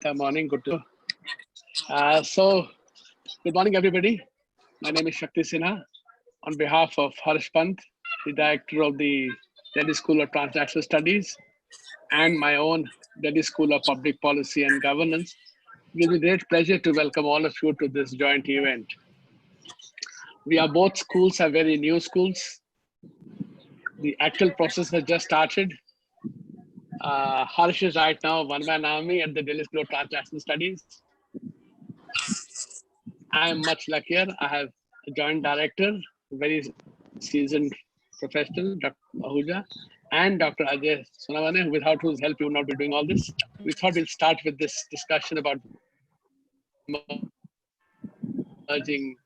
Good morning. Good morning, everybody. My name is Shakti Sinha. On behalf of Harsh Pant, the director of the Delhi School of Transnational Studies, and my own Delhi School of Public Policy and Governance, it gives me great pleasure to welcome all of you to this joint event. Both schools are very new schools. The actual process has just started. Harsh is right now one-man army at the Delhi School of Transnational Studies. I am much luckier. I have a joint director, very seasoned professional, Dr. Ahuja, and Dr. Ajay Sonavane, without whose help we would not be doing all this. We thought we'll start with this discussion about emerging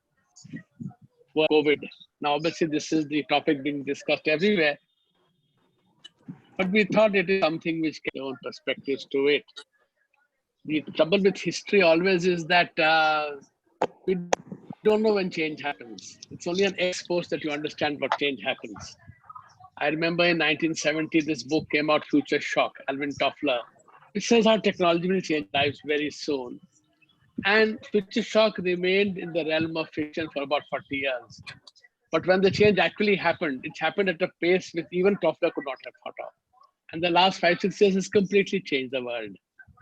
COVID. Now, obviously, this is the topic being discussed everywhere, but we thought it is something which can own perspectives to it. The trouble with history always is that we don't know when change happens. It's only an ex post that you understand what change happens. I remember in 1970, this book came out, Future Shock, Alvin Toffler, which says how technology will change lives very soon. And Future Shock remained in the realm of fiction for about 40 years. But when the change actually happened, it happened at a pace which even Toffler could not have thought of. And the last 5-6 years has completely changed the world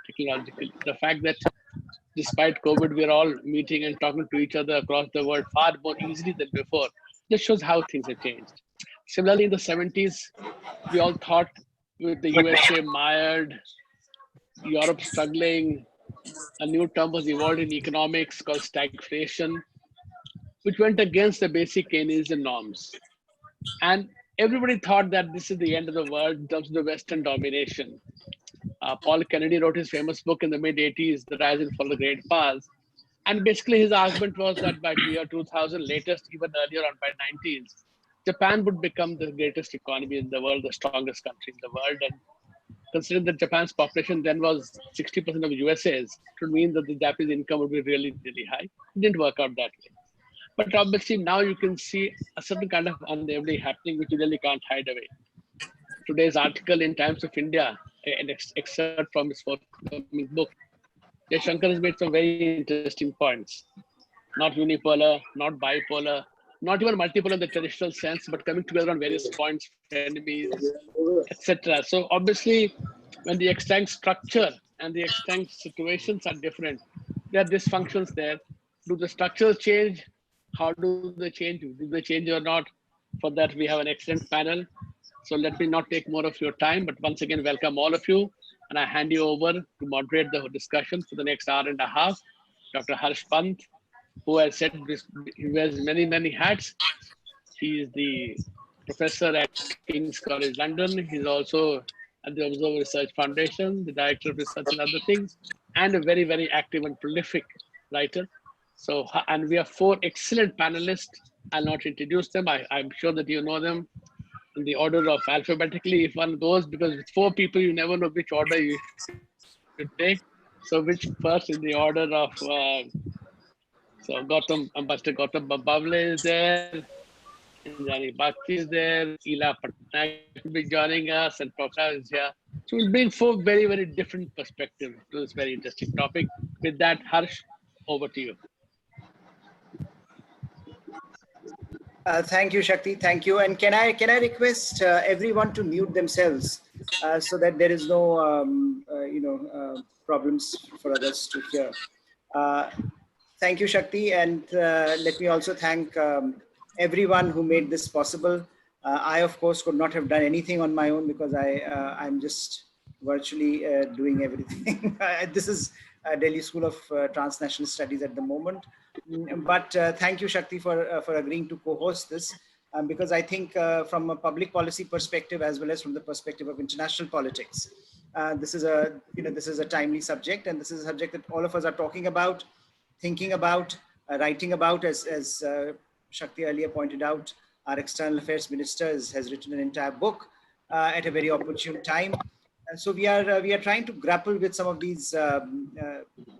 technologically. The fact that despite COVID, we're all meeting and talking to each other across the world far more easily than before, just shows how things have changed. Similarly, in the 70s, we all thought with the USA mired, Europe struggling, a new term was evolved in economics called stagflation, which went against the basic Keynesian norms. And everybody thought that this is the end of the world in terms of the Western domination. Paul Kennedy wrote his famous book in the mid-80s, The Rise and Fall of the Great Powers. And basically his argument was that by the year 2000, latest, even earlier on by 90s, Japan would become the greatest economy in the world, the strongest country in the world. And considering that Japan's population then was 60% of USA's, it would mean that the Japanese income would be really, really high. It didn't work out that way. But obviously now you can see a certain kind of unraveling happening, which you really can't hide away. Today's article in Times of India, an excerpt from his forthcoming book, Shankar has made some very interesting points. Not unipolar, not bipolar, not even multipolar in the traditional sense, but coming together on various points, enemies, etc. So obviously, when the extant structure and the extant situations are different, there are dysfunctions there. Do the structures change? How do they change? Do they change or not? For that, we have an excellent panel. So let me not take more of your time, but once again, welcome all of you. And I hand you over to moderate the discussion for the next hour and a half. Dr. Harsh Pant, who has said this, he wears many, many hats. He is the professor at King's College London. He's also at the Observer Research Foundation, the director of research and other things, and a very, very active and prolific writer. So, and we have 4 excellent panelists. I'll not introduce them. I'm sure that you know them in the order of alphabetically if one goes, because with 4 people, you never know which order you should take. So which first in the order of, so Gautam, Ambassador Gautam Bamballa is there, Jani Bhakti is there, Ila Patnaik will be joining us, and Professor is here. So we'll bring 4 very, very different perspectives to this very interesting topic. With that, Harsh, over to you. Thank you, Shakti. Thank you. And can I request everyone to mute themselves so that there is no problems for others to hear. Thank you, Shakti, and let me also thank everyone who made this possible. I, of course, could not have done anything on my own because I'm just virtually doing everything. This is Delhi School of Transnational Studies at the moment. But thank you, Shakti, for agreeing to co-host this, because I think from a public policy perspective as well as from the perspective of international politics, this is a timely subject, and this is a subject that all of us are talking about, thinking about, writing about. As Shakti earlier pointed out, our External Affairs Minister has written an entire book at a very opportune time. So we are trying to grapple with some of these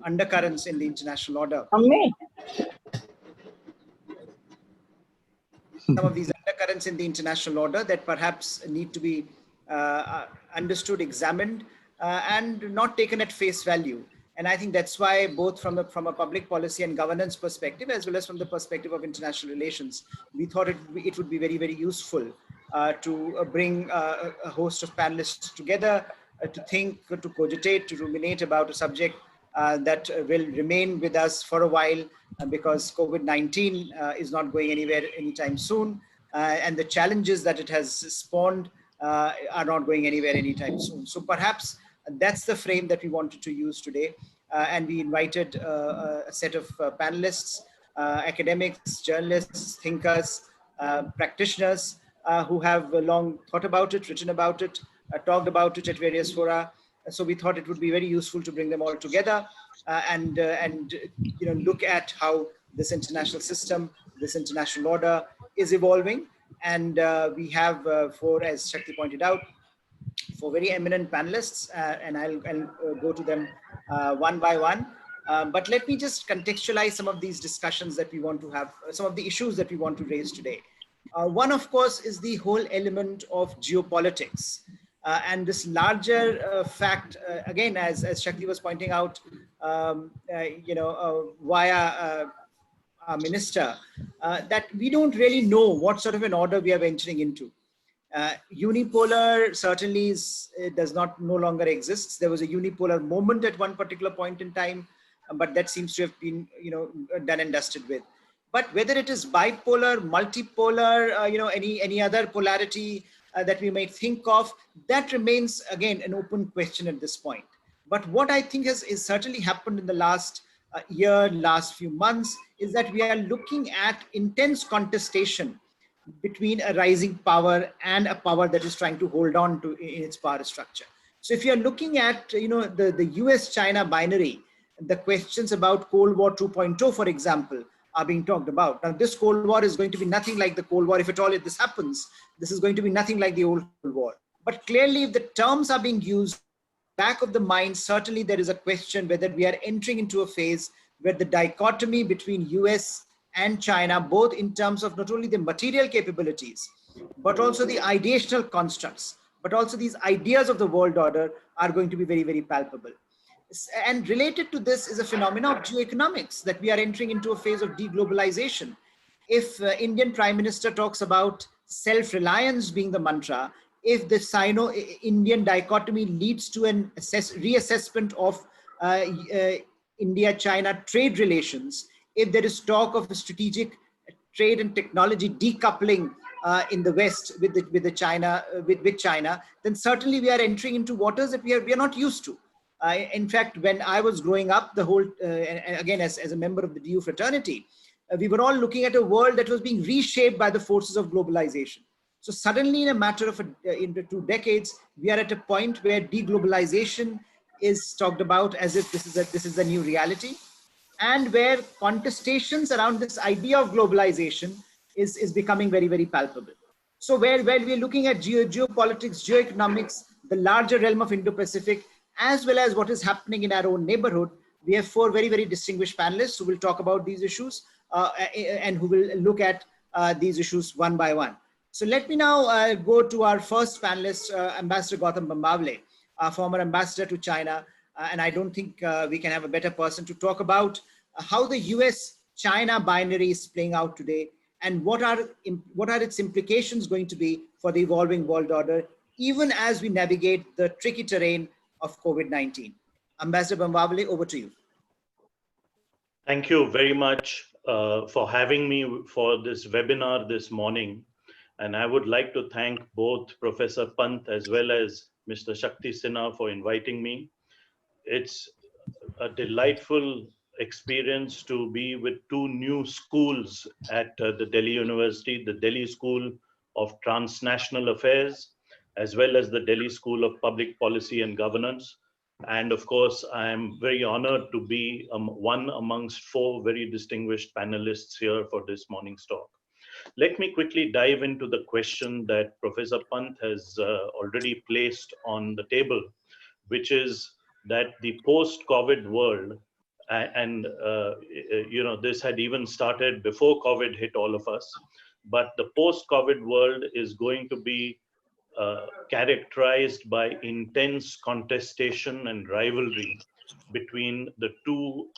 undercurrents in the international order. Some of these undercurrents in the international order that perhaps need to be understood, examined, and not taken at face value. And I think that's why both from a public policy and governance perspective, as well as from the perspective of international relations, we thought it would be very, very useful to bring a host of panelists together to think, to cogitate, to ruminate about a subject that will remain with us for a while because COVID-19 is not going anywhere anytime soon. And the challenges that it has spawned are not going anywhere anytime soon. So perhaps that's the frame that we wanted to use today. And we invited a set of panelists, academics, journalists, thinkers, practitioners who have long thought about it, written about it, talked about it at various fora. So we thought it would be very useful to bring them all together and look at how this international system, this international order is evolving. And we have four, as Shakti pointed out, four very eminent panelists, and I'll go to them one by one. But let me just contextualize some of these discussions that we want to have, some of the issues that we want to raise today. One, of course, is the whole element of geopolitics. And this larger fact, again, as Shakti was pointing out, via our minister, that we don't really know what sort of an order we are venturing into. Unipolar certainly does not no longer exists. There was a unipolar moment at one particular point in time, but that seems to have been done and dusted with. But whether it is bipolar, multipolar, any other polarity that we might think of, that remains again an open question at this point. But what I think has certainly happened in the last year, last few months, is that we are looking at intense contestation between a rising power and a power that is trying to hold on to in its power structure. So if you're looking at the US-China binary, the questions about Cold War 2.0, for example, are being talked about. Now, this Cold War is going to be nothing like the Cold War. If at all this happens, this is going to be nothing like the old Cold War. But clearly, if the terms are being used, back of the mind, certainly there is a question whether we are entering into a phase where the dichotomy between US and China, both in terms of not only the material capabilities, but also the ideational constructs, but also these ideas of the world order are going to be very, very palpable. And related to this is a phenomenon of geoeconomics, that we are entering into a phase of deglobalization. If Indian Prime Minister talks about self-reliance being the mantra, if the Sino-Indian dichotomy leads to an reassessment of India-China trade relations, if there is talk of a strategic trade and technology decoupling in the West with China, then certainly we are entering into waters that we are not used to. In fact, when I was growing up, the whole, again, as a member of the DU fraternity, we were all looking at a world that was being reshaped by the forces of globalization. So suddenly, in a matter of in 2 decades, we are at a point where deglobalization is talked about as if this is a new reality, and where contestations around this idea of globalization is becoming very, very palpable. So where we're looking at geopolitics, geoeconomics, the larger realm of Indo-Pacific, as well as what is happening in our own neighborhood, we have 4 very, very distinguished panelists who will talk about these issues and who will look at these issues one by one. So let me now go to our first panelist, Ambassador Gautam Bamballa, former ambassador to China. And I don't think we can have a better person to talk about how the US-China binary is playing out today, and what are its implications going to be for the evolving world order, even as we navigate the tricky terrain of COVID-19. Ambassador Bamballa, over to you. Thank you very much for having me for this webinar this morning. And I would like to thank both Professor Pant as well as Mr. Shakti Sinha for inviting me. It's a delightful experience to be with 2 new schools at the Delhi University, the Delhi School of Transnational Affairs, as well as the Delhi School of Public Policy and Governance. And of course, I am very honored to be one amongst 4 very distinguished panelists here for this morning's talk. Let me quickly dive into the question that Professor Pant has already placed on the table, which is that the post-COVID world, and this had even started before COVID hit all of us, but the post-COVID world is going to be characterized by intense contestation and rivalry between the two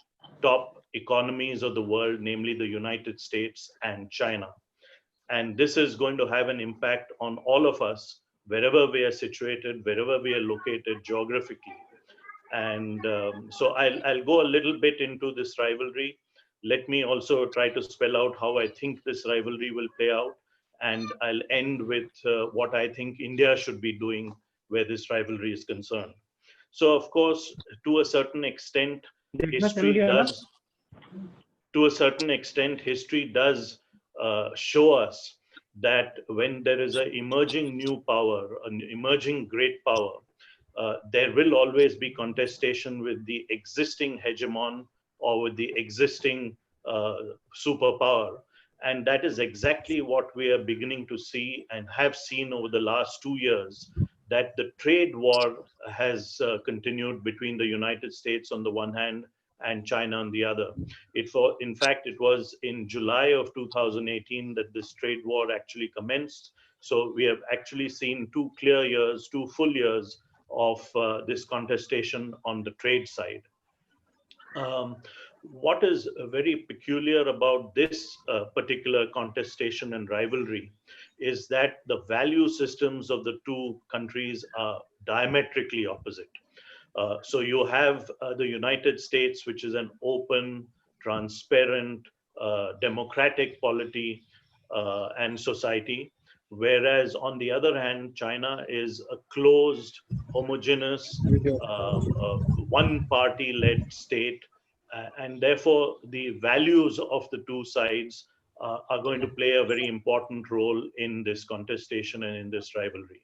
top economies of the world, namely the United States and China. And this is going to have an impact on all of us, wherever we are situated, wherever we are located geographically. And so I'll go a little bit into this rivalry. Let me also try to spell out how I think this rivalry will play out. And I'll end with what I think India should be doing where this rivalry is concerned. So, of course, to a certain extent, history does, history does show us that when there is an emerging new power, an emerging great power, there will always be contestation with the existing hegemon or with the existing superpower. And that is exactly what we are beginning to see and have seen over the last 2 years, that the trade war has continued between the United States on the one hand and China on the other. In fact, it was in July of 2018 that this trade war actually commenced. So we have actually seen 2 clear years, 2 full years of this contestation on the trade side. What is very peculiar about this particular contestation and rivalry is that the value systems of the two countries are diametrically opposite. So you have the United States, which is an open, transparent, democratic polity and society, whereas on the other hand, China is a closed, homogeneous, one-party-led state, and therefore the values of the two sides are going to play a very important role in this contestation and in this rivalry.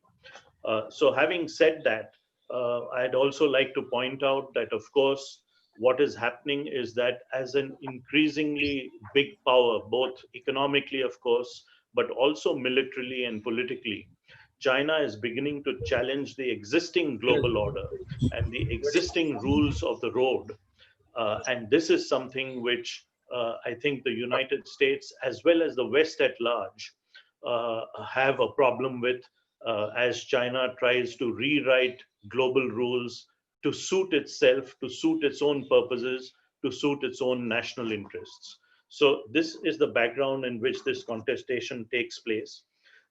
So having said that, I'd also like to point out that, of course, what is happening is that as an increasingly big power, both economically, of course, but also militarily and politically, China is beginning to challenge the existing global order and the existing rules of the road. And this is something which I think the United States, as well as the West at large, have a problem with, as China tries to rewrite global rules to suit itself, to suit its own purposes, to suit its own national interests. So this is the background in which this contestation takes place.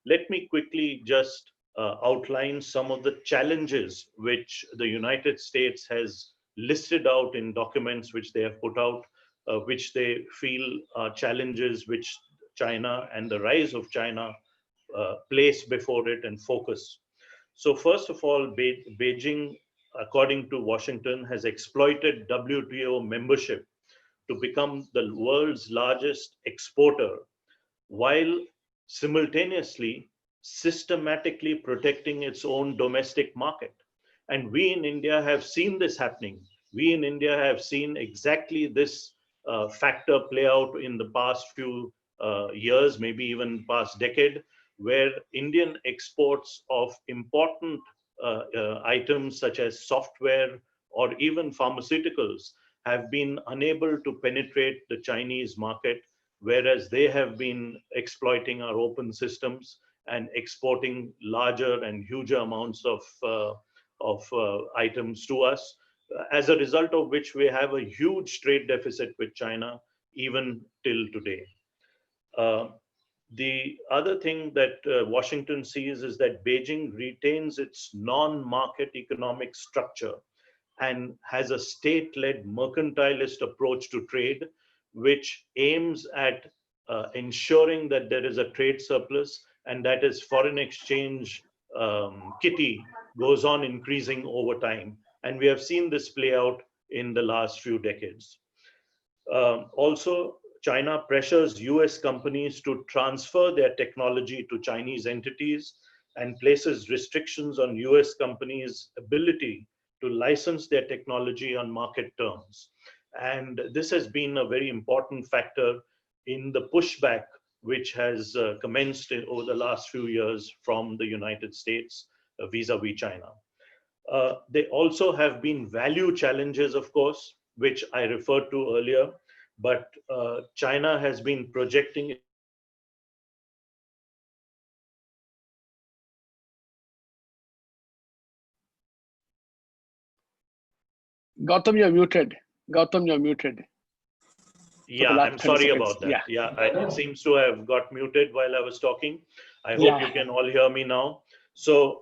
Let me quickly just outline some of the challenges which the United States has listed out in documents which they have put out, which they feel are challenges which China and the rise of China place before it and focus. So first of all, Beijing, according to Washington, has exploited WTO membership to become the world's largest exporter, while simultaneously systematically protecting its own domestic market. And we in India have seen this happening. We in India have seen exactly this factor play out in the past few years, maybe even past decade, where Indian exports of important items such as software or even pharmaceuticals have been unable to penetrate the Chinese market, whereas they have been exploiting our open systems and exporting larger and huger amounts of items to us, as a result of which we have a huge trade deficit with China even till today. The other thing that Washington sees is that Beijing retains its non-market economic structure and has a state-led mercantilist approach to trade, which aims at ensuring that there is a trade surplus and that its foreign exchange kitty goes on increasing over time. And we have seen this play out in the last few decades. Also, China pressures US companies to transfer their technology to Chinese entities and places restrictions on US companies' ability to license their technology on market terms. And this has been a very important factor in the pushback which has commenced over the last few years from the United States vis-a-vis China. They also have been value challenges, of course, which I referred to earlier, but China has been projecting Gautam, you're muted. Gautam, you're muted for the Yeah, last I'm 30 sorry seconds. about that. Yeah. Yeah, it seems to have got muted while I was talking. I hope Yeah. you can all hear me now. So,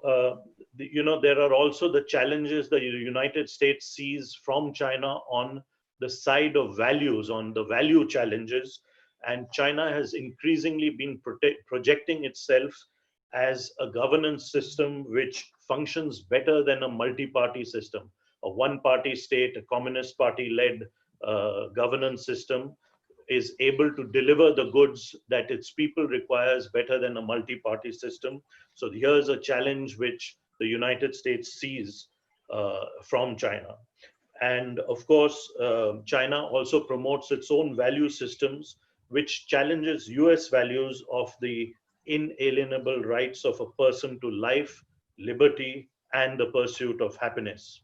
there are also the challenges the United States sees from China on the side of values, on the value challenges. And China has increasingly been projecting itself as a governance system which functions better than a multi-party system, a one-party state, a communist party-led governance system is able to deliver the goods that its people requires better than a multi-party system. So here's a challenge which the United States sees from China. And of course, China also promotes its own value systems, which challenges US values of the inalienable rights of a person to life, liberty, and the pursuit of happiness.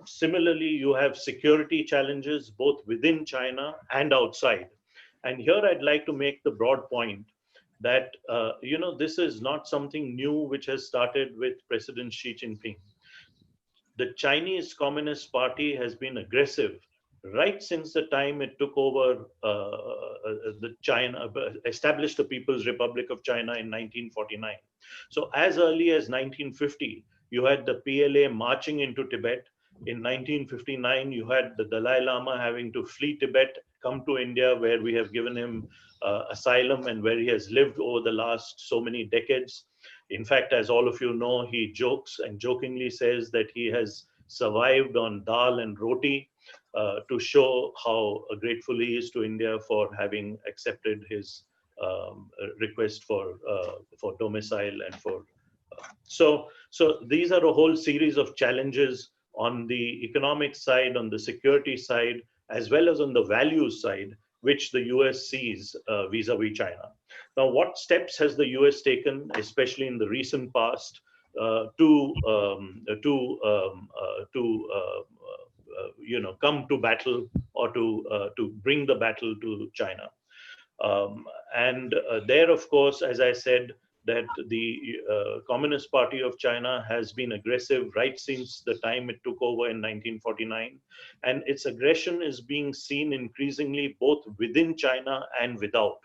Similarly, you have security challenges both within China and outside. And here I'd like to make the broad point that, this is not something new which has started with President Xi Jinping. The Chinese Communist Party has been aggressive right since the time it took over the China, established the People's Republic of China in 1949. So as early as 1950, you had the PLA marching into Tibet. In 1959, you had the Dalai Lama having to flee Tibet, come to India, where we have given him asylum and where he has lived over the last so many decades. In fact, as all of you know, he jokes and jokingly says that he has survived on dal and roti to show how grateful he is to India for having accepted his request for domicile and for. So these are a whole series of challenges on the economic side, on the security side, as well as on the values side, which the US sees vis-a-vis China. Now, what steps has the US taken, especially in the recent past, to come to battle or to bring the battle to China? And there, of course, as I said, that the Communist Party of China has been aggressive right since the time it took over in 1949. And its aggression is being seen increasingly both within China and without.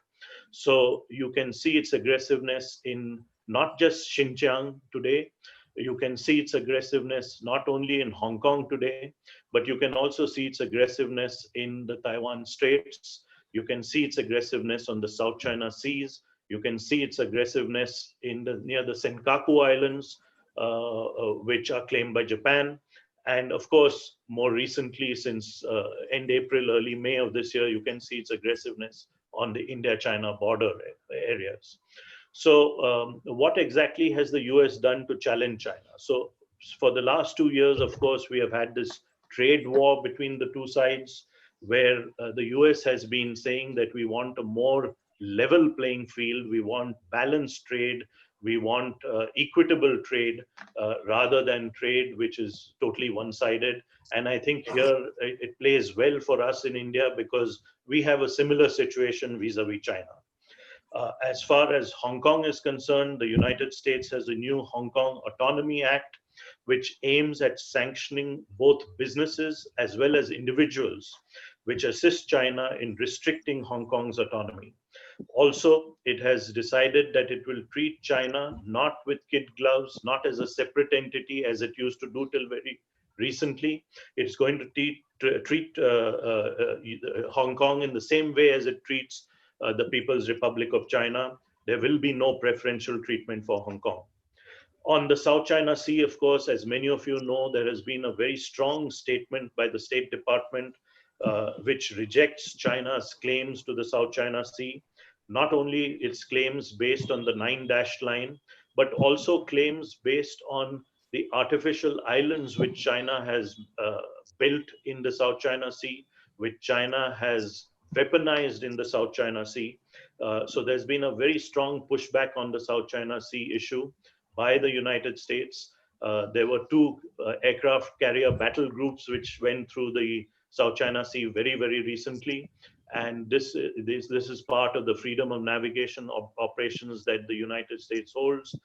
So you can see its aggressiveness in not just Xinjiang today. You can see its aggressiveness not only in Hong Kong today, but you can also see its aggressiveness in the Taiwan Straits. You can see its aggressiveness on the South China Seas. You can see its aggressiveness near the Senkaku Islands, which are claimed by Japan. And of course, more recently, since end April, early May of this year, you can see its aggressiveness on the India-China border areas. So what exactly has the US done to challenge China? So for the last 2 years, of course, we have had this trade war between the two sides, where the US has been saying that we want a more level playing field, we want balanced trade, we want equitable trade rather than trade which is totally one-sided. And I think here it plays well for us in India because we have a similar situation vis-a-vis China. As far as Hong Kong is concerned, the United States has a new Hong Kong Autonomy Act, which aims at sanctioning both businesses as well as individuals, which assist China in restricting Hong Kong's autonomy. Also, it has decided that it will treat China not with kid gloves, not as a separate entity as it used to do till very recently. It's going to treat Hong Kong in the same way as it treats the People's Republic of China. There will be no preferential treatment for Hong Kong. On the South China Sea, of course, as many of you know, there has been a very strong statement by the State Department which rejects China's claims to the South China Sea. Not only its claims based on the 9-dash line, but also claims based on the artificial islands which China has built in the South China Sea, which China has weaponized in the South China Sea. So there's been a very strong pushback on the South China Sea issue by the United States. There were two aircraft carrier battle groups which went through the South China Sea very, very recently. And this is part of the freedom of navigation operations that the United States holds.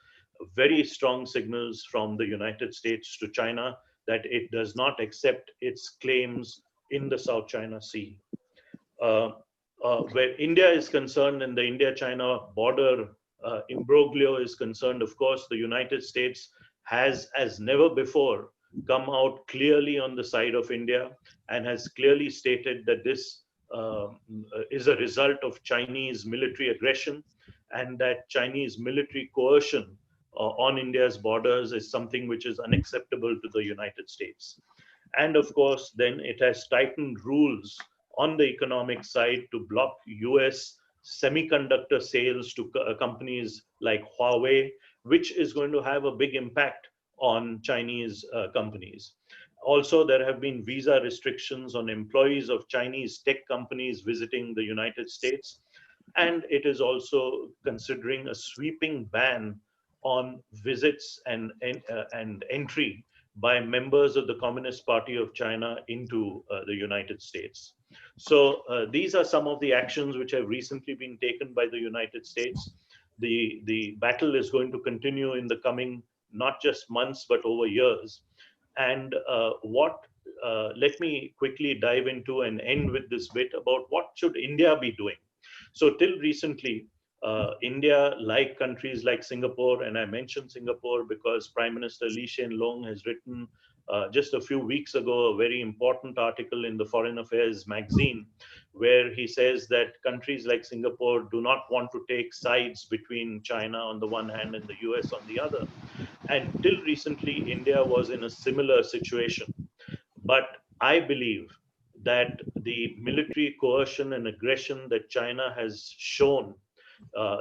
Very strong signals from the United States to China that it does not accept its claims in the South China Sea. Where India is concerned and the India-China border imbroglio is concerned, of course, the United States has, as never before, come out clearly on the side of India and has clearly stated that this is a result of Chinese military aggression, and that Chinese military coercion on India's borders is something which is unacceptable to the United States. And of course, then it has tightened rules on the economic side to block US semiconductor sales to companies like Huawei, which is going to have a big impact on Chinese companies. Also, there have been visa restrictions on employees of Chinese tech companies visiting the United States. And it is also considering a sweeping ban on visits and entry by members of the Communist Party of China into the United States. So these are some of the actions which have recently been taken by the United States. The battle is going to continue in the coming, not just months, but over years. And let me quickly dive into and end with this bit about what should India be doing. So till recently, India, like countries like Singapore, and I mentioned Singapore because Prime Minister Lee Hsien Loong has written just a few weeks ago a very important article in the Foreign Affairs magazine, where he says that countries like Singapore do not want to take sides between China on the one hand and the US on the other. And till recently, India was in a similar situation. But I believe that the military coercion and aggression that China has shown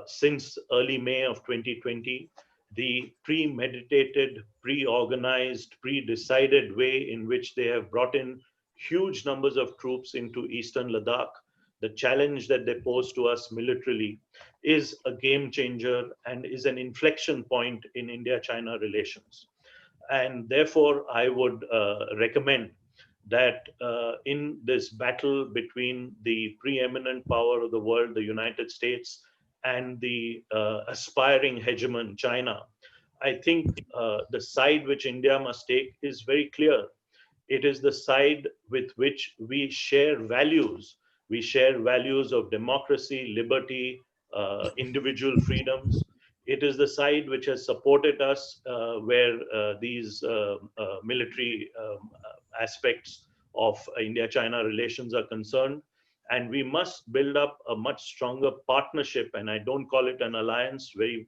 since early May of 2020, the premeditated, pre-organized, pre-decided way in which they have brought in huge numbers of troops into eastern Ladakh, the challenge that they pose to us militarily is a game changer and is an inflection point in India-China relations. And therefore, I would recommend that in this battle between the preeminent power of the world, the United States, and the aspiring hegemon, China, I think the side which India must take is very clear. It is the side with which we share values. We share values of democracy, liberty, individual freedoms. It is the side which has supported us where these military aspects of India-China relations are concerned. And we must build up a much stronger partnership, and I don't call it an alliance very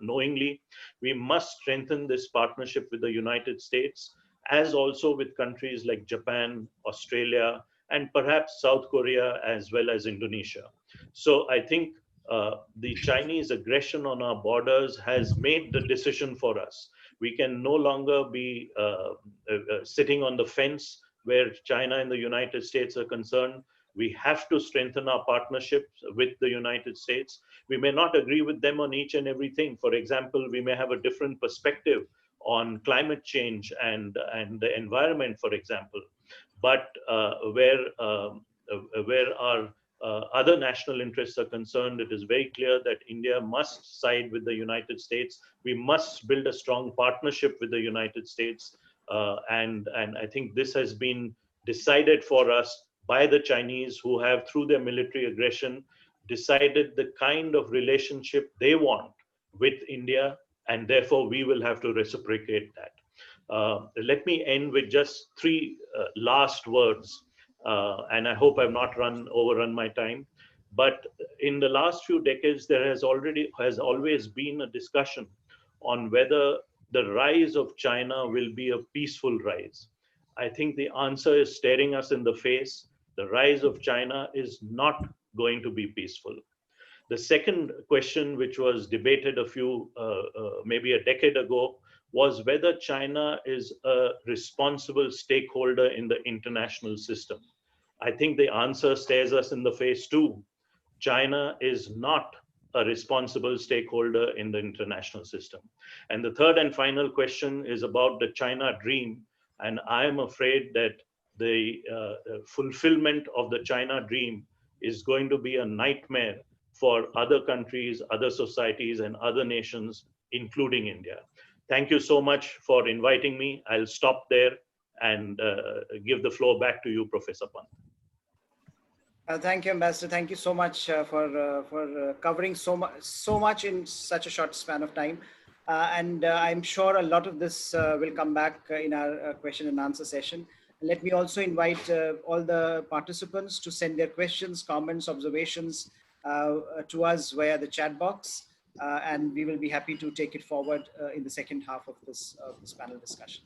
knowingly. We must strengthen this partnership with the United States, as also with countries like Japan, Australia, and perhaps South Korea, as well as Indonesia. So I think the Chinese aggression on our borders has made the decision for us. We can no longer be sitting on the fence where China and the United States are concerned. We have to strengthen our partnerships with the United States. We may not agree with them on each and everything. For example, we may have a different perspective on climate change and the environment, for example. But where our other national interests are concerned, it is very clear that India must side with the United States. We must build a strong partnership with the United States. And I think this has been decided for us by the Chinese, who have, through their military aggression, decided the kind of relationship they want with India, and therefore we will have to reciprocate that. Let me end with just three last words, and I hope I've not overrun my time. But in the last few decades, there has always been a discussion on whether the rise of China will be a peaceful rise. I think the answer is staring us in the face. The rise of China is not going to be peaceful. The second question, which was debated maybe a decade ago, was whether China is a responsible stakeholder in the international system. I think the answer stares us in the face too. China is not a responsible stakeholder in the international system. And the third and final question is about the China dream. And I am afraid that the fulfillment of the China dream is going to be a nightmare for other countries, other societies, and other nations, including India. Thank you so much for inviting me. I'll stop there and give the floor back to you, Professor Pant. Thank you, Ambassador. Thank you so much for covering so much in such a short span of time. And I'm sure a lot of this will come back in our question and answer session. Let me also invite all the participants to send their questions, comments, observations to us via the chat box. And we will be happy to take it forward in the second half of this panel discussion.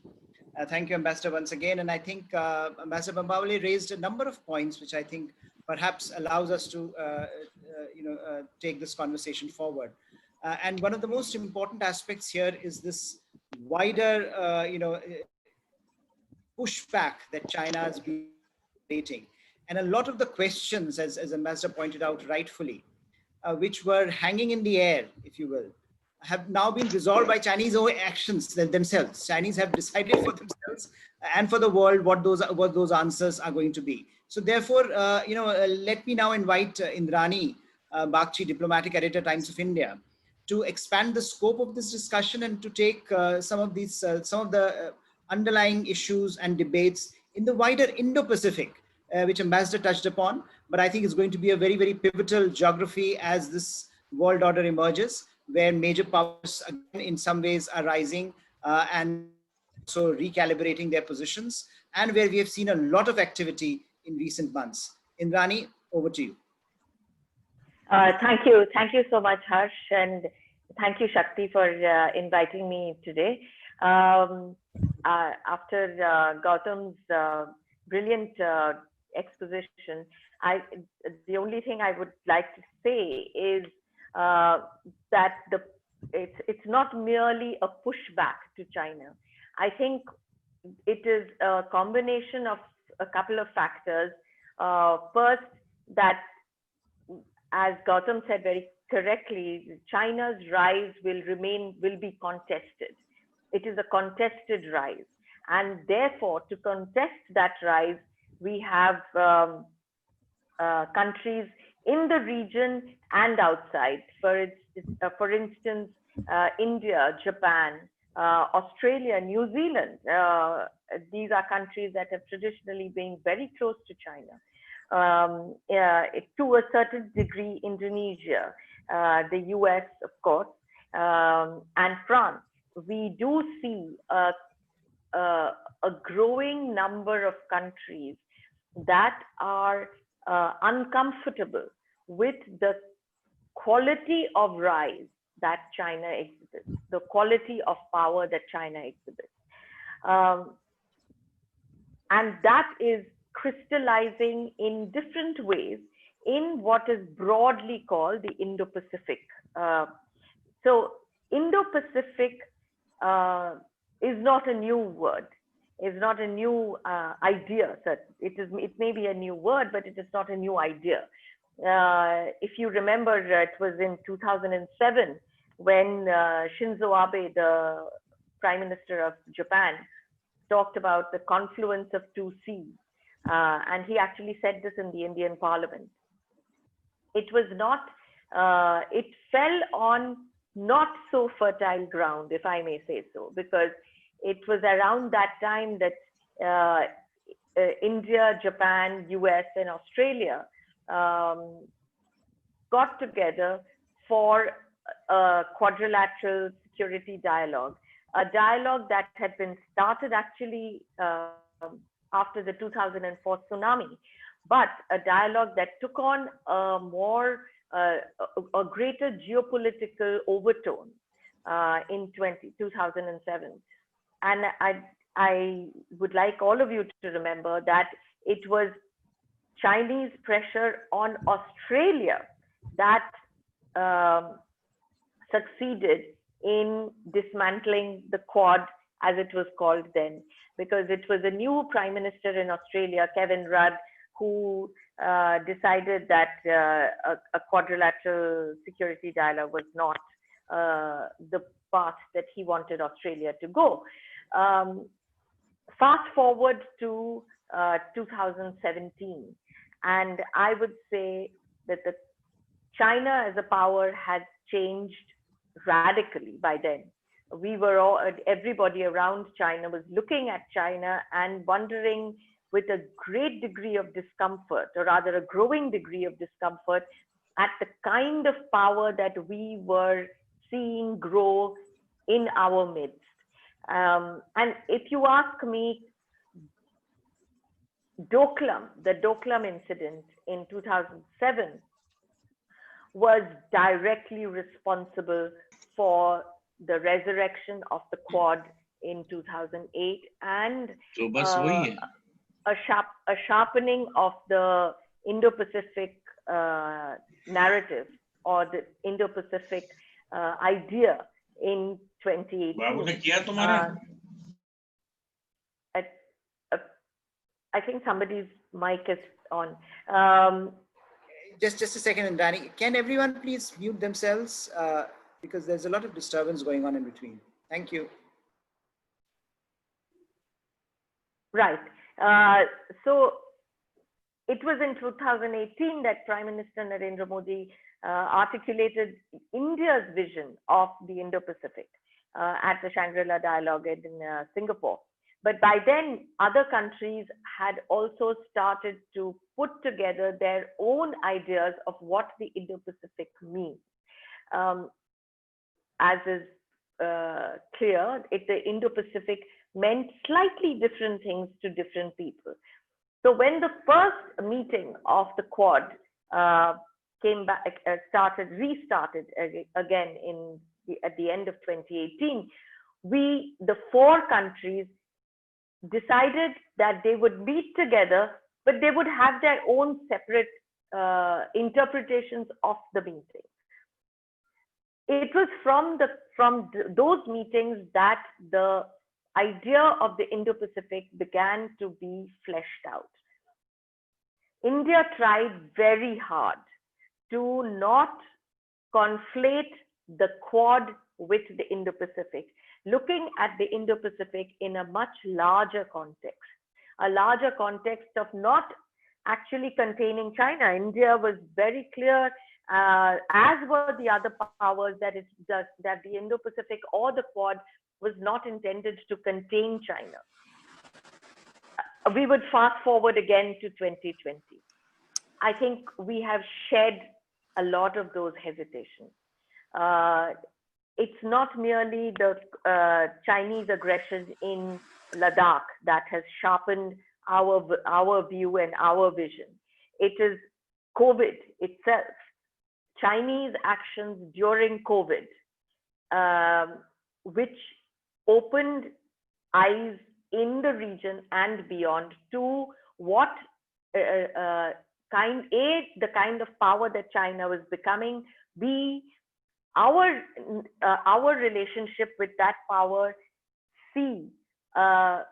Thank you, Ambassador, once again. And I think Ambassador Bamballa raised a number of points, which I think perhaps allows us to take this conversation forward. And one of the most important aspects here is this wider, pushback that China has been creating. And a lot of the questions, as Ambassador pointed out rightfully, which were hanging in the air, if you will, have now been resolved by Chinese own actions themselves. Chinese have decided for themselves and for the world what those answers are going to be. So therefore, let me now invite Indrani Bagchi, Diplomatic Editor, Times of India, to expand the scope of this discussion and to take some of the underlying issues and debates in the wider Indo-Pacific, which Ambassador touched upon. But I think it's going to be a very, very pivotal geography as this world order emerges, where major powers again in some ways are rising and so recalibrating their positions, and where we have seen a lot of activity in recent months. Indrani, over to you. Thank you so much, Harsh, and thank you, Shakti, for inviting me today. After Gautam's brilliant exposition, the only thing I would like to say is that it's not merely a pushback to China. I think it is a combination of a couple of factors. First, that, as Gautam said very correctly, China's rise will be contested. It is a contested rise. And therefore, to contest that rise, we have countries in the region and outside. For instance, India, Japan, Australia, New Zealand. These are countries that have traditionally been very close to China. To a certain degree, Indonesia, the US, of course, and France. We do see a growing number of countries that are uncomfortable with the quality of rise that China exhibits, the quality of power that China exhibits. And that is crystallizing in different ways in what is broadly called the Indo-Pacific. So Indo-Pacific is not a new word. It's not a new idea. It may be a new word, but it is not a new idea. If you remember, it was in 2007 when Shinzo Abe, the Prime Minister of Japan, talked about the confluence of two seas. And he actually said this in the Indian Parliament. It was not, it fell on not so fertile ground, if I may say so, because it was around that time that India, Japan, US, and Australia got together for a quadrilateral security dialogue, a dialogue that had been started actually after the 2004 tsunami, but a dialogue that took on a greater geopolitical overtone in 2007. And I would like all of you to remember that it was Chinese pressure on Australia that succeeded in dismantling the Quad, as it was called then, because it was a new Prime Minister in Australia, Kevin Rudd, who decided that a quadrilateral security dialogue was not the path that he wanted Australia to go. Fast forward to 2017, and I would say that China as a power had changed radically by then. we were all, everybody around China was looking at China and wondering with a great degree of discomfort, or rather a growing degree of discomfort, at the kind of power that we were seeing grow in our midst. And if you ask me, the Doklam incident in 2007 was directly responsible for the resurrection of the Quad in 2008 and a sharpening of the Indo-Pacific narrative or the Indo-Pacific idea in 2018. I think somebody's mic is on. Just a second, Danny. Can everyone please mute themselves? Because there's a lot of disturbance going on in between. Thank you. Right. So it was in 2018 that Prime Minister Narendra Modi articulated India's vision of the Indo-Pacific at the Shangri-La Dialogue in Singapore. But by then, other countries had also started to put together their own ideas of what the Indo-Pacific means. As is clear, the Indo-Pacific meant slightly different things to different people. So when the first meeting of the Quad came back, restarted again at the end of 2018, the four countries decided that they would meet together, but they would have their own separate interpretations of the meeting. It was from those meetings that the idea of the Indo-Pacific began to be fleshed out. India tried very hard to not conflate the Quad with the Indo-Pacific, looking at the Indo-Pacific in a much larger context, of not actually containing China. India was very clear, as were the other powers, that the Indo-Pacific or the Quad was not intended to contain China. We would fast forward again to 2020. I think we have shed a lot of those hesitations. It's not merely the Chinese aggression in Ladakh that has sharpened our view and our vision. It is COVID itself, Chinese actions during COVID, which opened eyes in the region and beyond to what the kind of power that China was becoming, B, our relationship with that power, C, the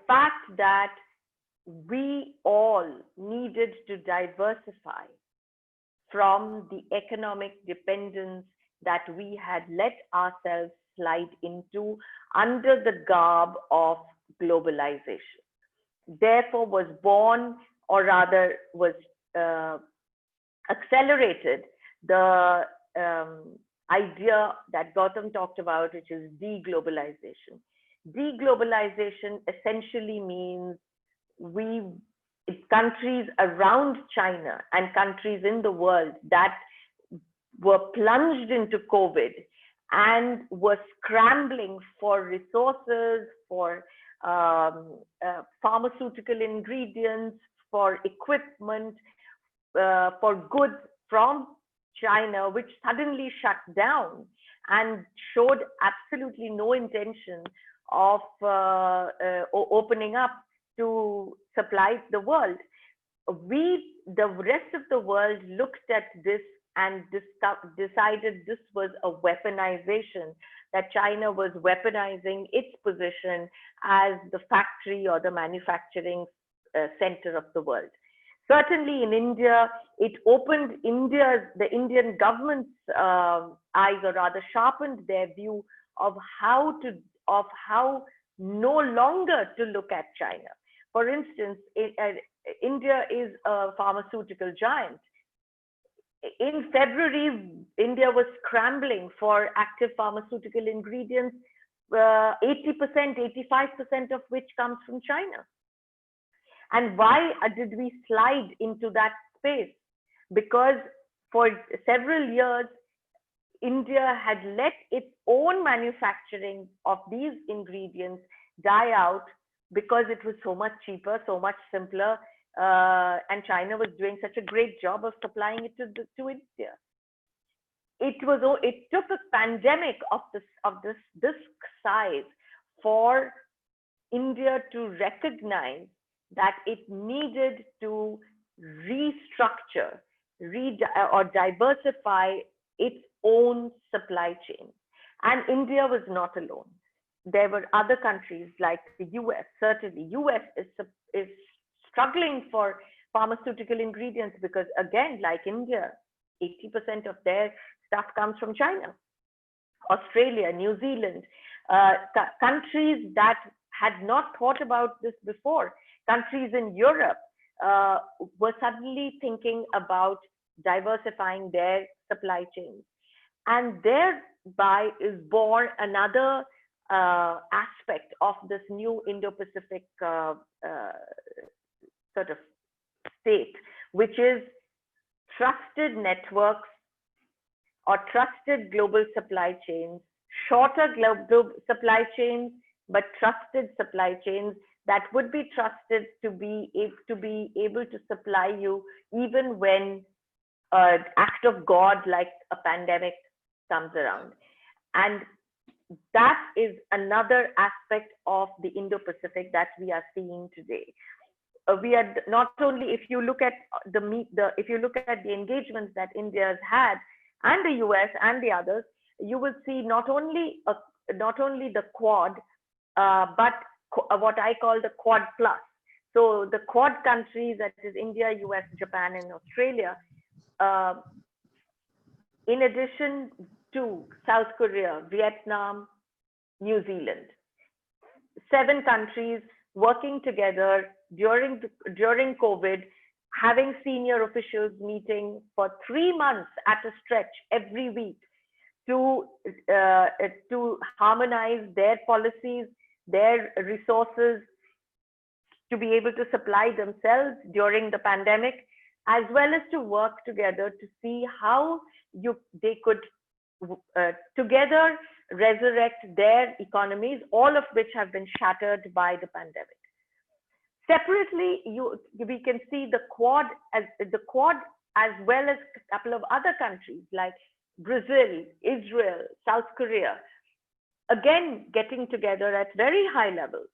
fact that we all needed to diversify from the economic dependence that we had let ourselves slide into under the garb of globalization. Therefore was born, or rather was accelerated, the idea that Gautam talked about, which is deglobalization. Deglobalization essentially means countries around China and countries in the world that were plunged into COVID and were scrambling for resources, for pharmaceutical ingredients, for equipment, for goods from China, which suddenly shut down and showed absolutely no intention of opening up to supply the world. The rest of the world looked at this and decided this was a weaponization, that China was weaponizing its position as the factory or the manufacturing center of the world. Certainly in India, it opened the Indian government's eyes, or rather sharpened their view of how no longer to look at China. For instance, India is a pharmaceutical giant. in February, India was scrambling for active pharmaceutical ingredients, 80%, 85% of which comes from China. And why did we slide into that space? Because for several years, India had let its own manufacturing of these ingredients die out because it was so much cheaper, so much simpler, and China was doing such a great job of supplying it to India. It took a pandemic of this size for India to recognize that it needed to restructure, or diversify its own supply chain. And India was not alone. There were other countries like the US. Certainly, US is struggling for pharmaceutical ingredients because, again, like India, 80% of their stuff comes from China. Australia, New Zealand, countries that had not thought about this before, countries in Europe were suddenly thinking about diversifying their supply chains. And thereby is born another aspect of this new Indo-Pacific sort of state, which is trusted networks or trusted global supply chains, shorter global supply chains, but trusted supply chains that would be trusted to be able to supply you even when an act of God like a pandemic comes around. And that is another aspect of the Indo-Pacific that we are seeing today. We are not only, if you look at the engagements that India has had, and the US and the others, you will see not only the Quad, but what I call the Quad Plus. So the Quad countries, that is India, US, Japan, and Australia, in addition to South Korea, Vietnam, New Zealand, 7 countries working together during COVID, having senior officials meeting for 3 months at a stretch every week to harmonize their policies, their resources, to be able to supply themselves during the pandemic, as well as to work together to see how they could together resurrect their economies, all of which have been shattered by the pandemic. Separately, we can see the Quad as well as a couple of other countries like Brazil, Israel, South Korea, again getting together at very high levels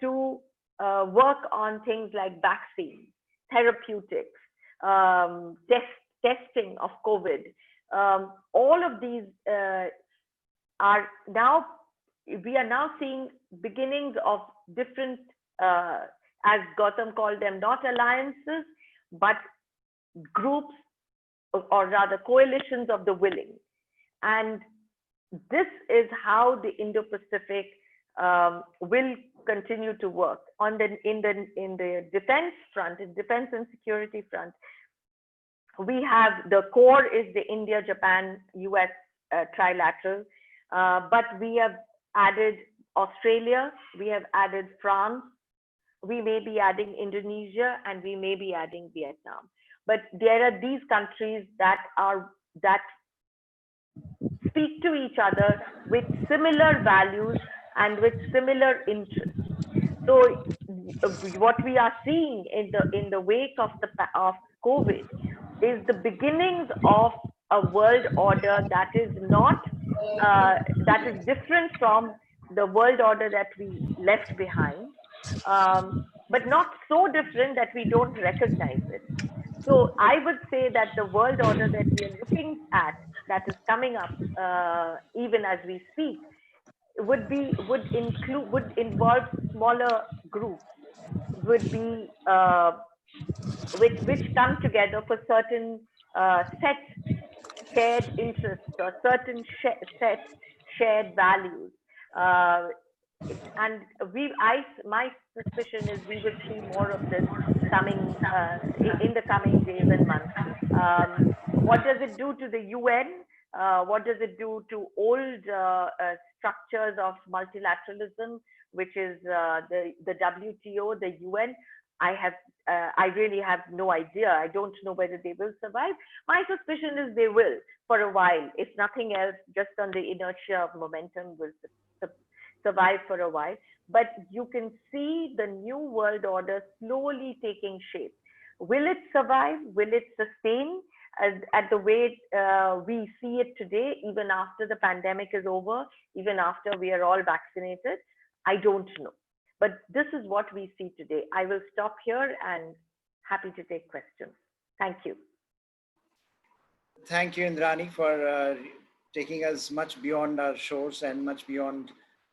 to work on things like vaccines, therapeutics, testing of COVID. All of these we are now seeing beginnings of different, as Gautam called them, not alliances, but groups, or rather coalitions of the willing. And this is how the Indo-Pacific will continue to work. In the defense front, in defense and security front, we have the core is the India, Japan, US trilateral, but we have added Australia, we have added France, we may be adding Indonesia, and we may be adding Vietnam. But there are these countries that speak to each other with similar values and with similar interests. So what we are seeing in the wake of COVID is the beginnings of a world order that is not that is different from the world order that we left behind, but not so different that we don't recognize it. So I would say that the world order that we are looking at, that is coming up even as we speak, would involve smaller groups, would be which come together for certain set shared interests or certain set shared values. And my suspicion is we will see more of this coming in the coming days and months. What does it do to the UN? What does it do to old structures of multilateralism, which is the WTO, the UN? I really have no idea. I don't know whether they will survive. My suspicion is they will for a while. If nothing else, just on the inertia of momentum will survive for a while. But you can see the new world order slowly taking shape. Will it survive? Will it sustain at the way we see it today, even after the pandemic is over, even after we are all vaccinated? I don't know. But this is what we see today. I will stop here and happy to take questions. Thank you. Thank you, Indrani, for taking us much beyond our shores and much beyond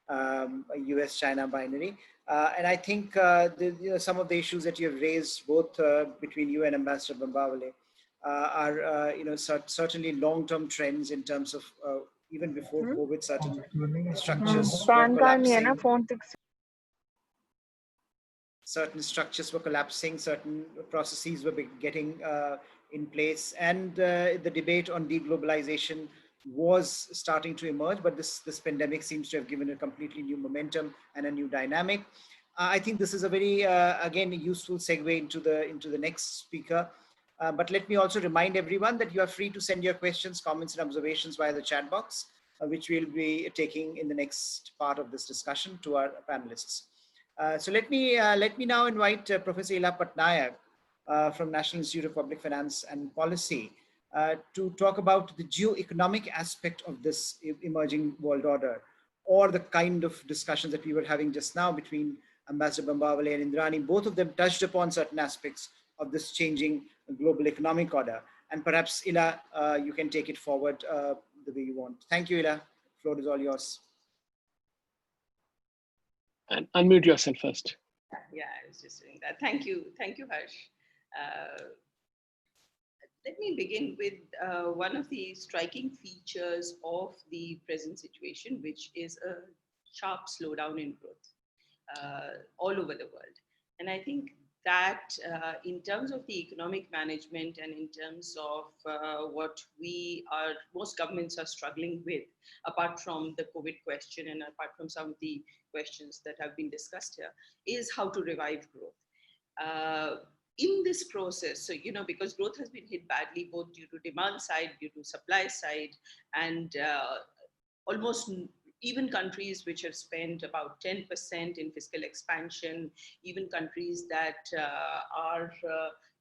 a US-China binary. And I think some of the issues that you have raised, both between you and Ambassador Bamballa, are certainly long-term trends in terms of even before COVID, certain structures were collapsing. Certain structures were collapsing, certain processes were getting in place, and the debate on deglobalization was starting to emerge, but this pandemic seems to have given a completely new momentum and a new dynamic. I think this is a very, again, a useful segue into the next speaker. But let me also remind everyone that you are free to send your questions, comments, and observations via the chat box, which we'll be taking in the next part of this discussion to our panelists. So let me now invite Professor Ila Patnaik from National Institute of Public Finance and Policy to talk about the geo-economic aspect of this emerging world order, or the kind of discussions that we were having just now between Ambassador Bamballa and Indrani. Both of them touched upon certain aspects of this changing global economic order. And perhaps, Ila, you can take it forward the way you want. Thank you, Ila. The floor is all yours. And unmute yourself first. Yeah, I was just doing that. Thank you, Harsh. Let me begin with one of the striking features of the present situation, which is a sharp slowdown in growth all over the world. And I think that in terms of the economic management and in terms of what most governments are struggling with, apart from the COVID question and apart from some of the questions that have been discussed here, is how to revive growth. In this process, so, because growth has been hit badly, both due to demand side, due to supply side, and almost even countries which have spent about 10% in fiscal expansion, even countries that are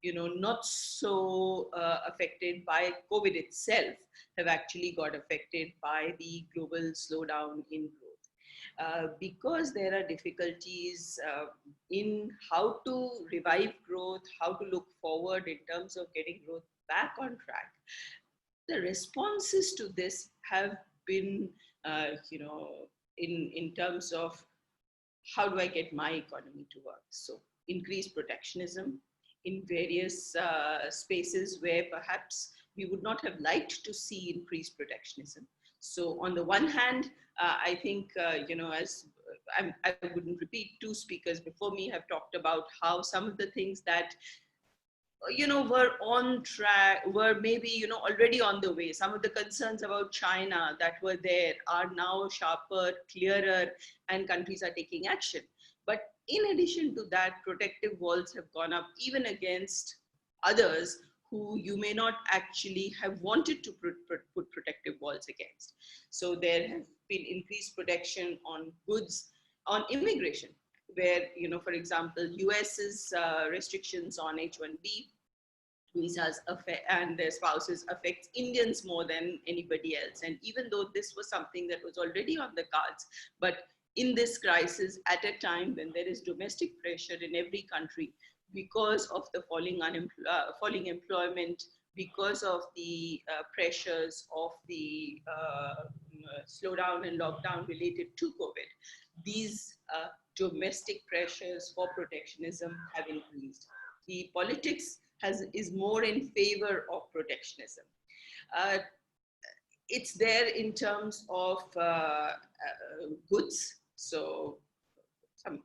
not so affected by COVID itself, have actually got affected by the global slowdown in growth. Because there are difficulties in how to revive growth, how to look forward in terms of getting growth back on track, the responses to this have been in terms of how do I get my economy to work? So increased protectionism in various spaces where perhaps we would not have liked to see increased protectionism. So on the one hand, I think, as I wouldn't repeat, two speakers before me have talked about how some of the things that were on track, were maybe, already on the way. Some of the concerns about China that were there are now sharper, clearer, and countries are taking action. But in addition to that, protective walls have gone up even against others who you may not actually have wanted to put protective walls against. So there have been increased protection on goods, on immigration, where, for example, US's restrictions on H-1B visas and their spouses affects Indians more than anybody else. And even though this was something that was already on the cards, but in this crisis, at a time when there is domestic pressure in every country because of the falling employment, because of the pressures of the slowdown and lockdown related to COVID, these domestic pressures for protectionism have increased. The politics is more in favor of protectionism. It's there in terms of goods. So some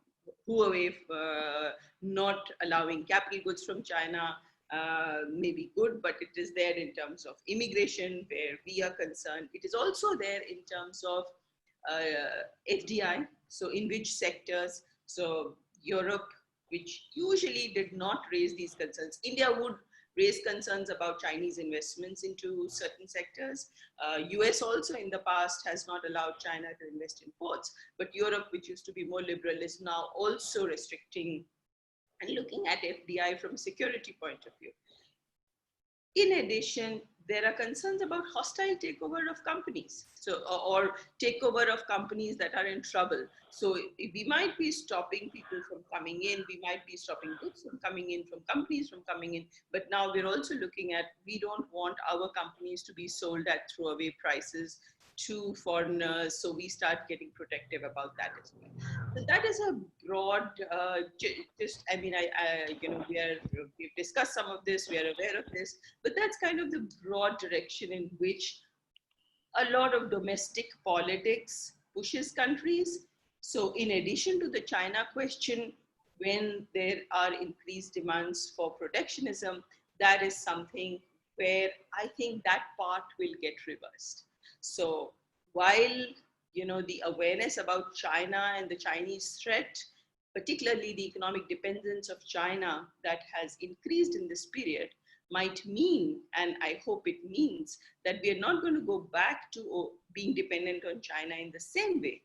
Huawei not allowing capital goods from China, may be good, but it is there in terms of immigration where we are concerned. It is also there in terms of FDI, so in which sectors. So Europe, which usually did not raise these concerns. India would raise concerns about Chinese investments into certain sectors. US also in the past has not allowed China to invest in ports, but Europe, which used to be more liberal, is now also restricting and looking at FDI from a security point of view. In addition, there are concerns about hostile takeover of companies, so or takeover of companies that are in trouble. So we might be stopping people from coming in, we might be stopping goods from coming in, from companies from coming in, but now we're also looking at, we don't want our companies to be sold at throwaway prices to foreigners, so we start getting protective about that as well. So that is a broad, I mean, you know, we've discussed some of this, we are aware of this, but that's kind of the broad direction in which a lot of domestic politics pushes countries. So in addition to the China question, when there are increased demands for protectionism, that is something where I think that part will get reversed. So while, you know, the awareness about China and the Chinese threat, particularly the economic dependence of China that has increased in this period, might mean, and I hope it means, that we are not going to go back to being dependent on China in the same way.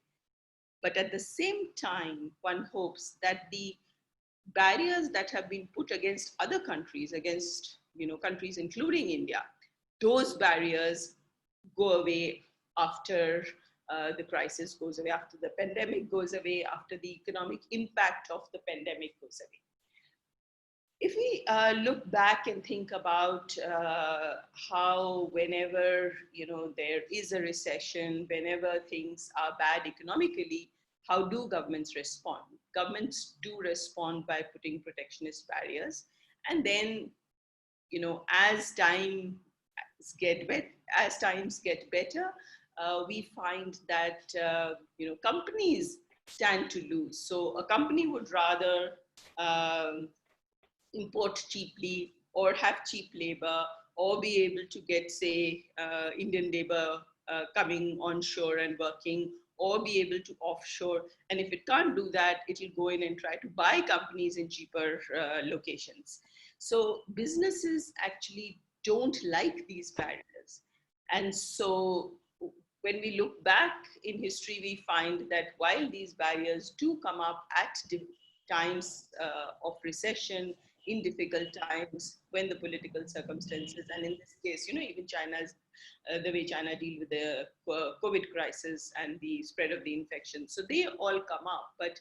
But at the same time, one hopes that the barriers that have been put against other countries, against, you know, countries including India, those barriers go away after the crisis goes away, after the pandemic goes away, after the economic impact of the pandemic goes away. If we look back and think about how whenever, you know, there is a recession, whenever things are bad economically, how do governments respond? Governments do respond by putting protectionist barriers. And then, you know, as times get better, we find that, you know, companies stand to lose. So a company would rather import cheaply or have cheap labor or be able to get, say, Indian labor coming onshore and working, or be able to offshore. And if it can't do that, it will go in and try to buy companies in cheaper locations. So businesses actually don't like these barriers. And so when we look back in history, we find that while these barriers do come up at times of recession, in difficult times, when the political circumstances, and in this case, you know, even China's, the way China deal with the COVID crisis and the spread of the infection. So they all come up, but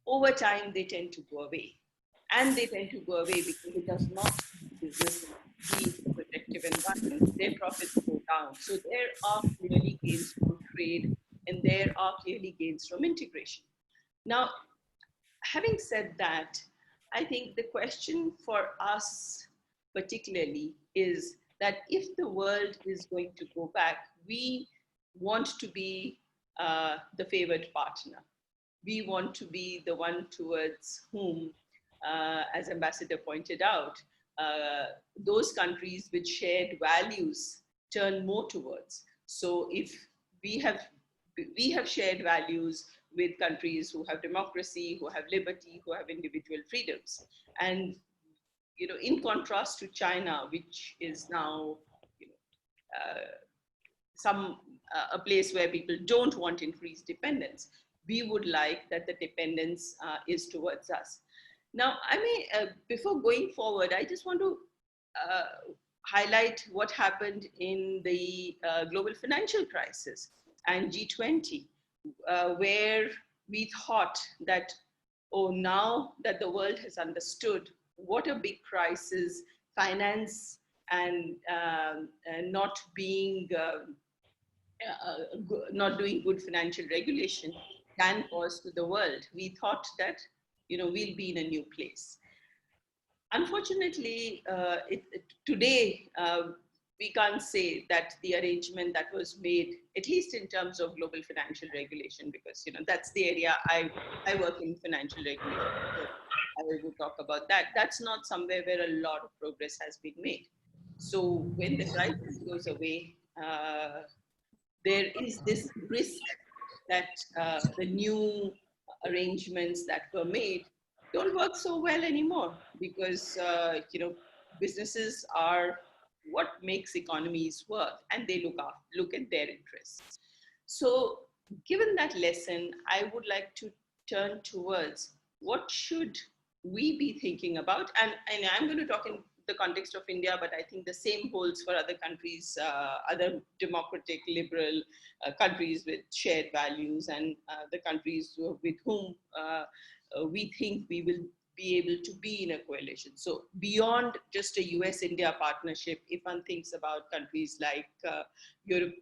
over time, they tend to go away. And they tend to go away because it does not business be protective environment. Their profits go down. So there are clearly gains from trade, and there are clearly gains from integration. Now, having said that, I think the question for us particularly is that if the world is going to go back, we want to be the favored partner. We want to be the one towards whom, as Ambassador pointed out, those countries with shared values turn more towards. So if we have shared values with countries who have democracy, who have liberty, who have individual freedoms. And, you know, in contrast to China, which is now, you know, a place where people don't want increased dependence, we would like that the dependence is towards us. Now, I may, before going forward, I just want to highlight what happened in the global financial crisis and G20. Where we thought that, oh, now that the world has understood what a big crisis finance and not doing good financial regulation can cause to the world, we thought that, you know, we'll be in a new place. Unfortunately, today, we can't say that the arrangement that was made, at least in terms of global financial regulation, because, you know, that's the area I work in, financial regulation. So I will talk about that. That's not somewhere where a lot of progress has been made. So when the crisis goes away, there is this risk that the new arrangements that were made don't work so well anymore, because businesses are what makes economies work, and they look at their interests. So given that lesson, I would like to turn towards what should we be thinking about, and I'm going to talk in the context of India, but I think the same holds for other countries, other democratic, liberal countries with shared values, and the countries with whom we think we will be able to be in a coalition. So beyond just a US-India partnership, if one thinks about countries like Europe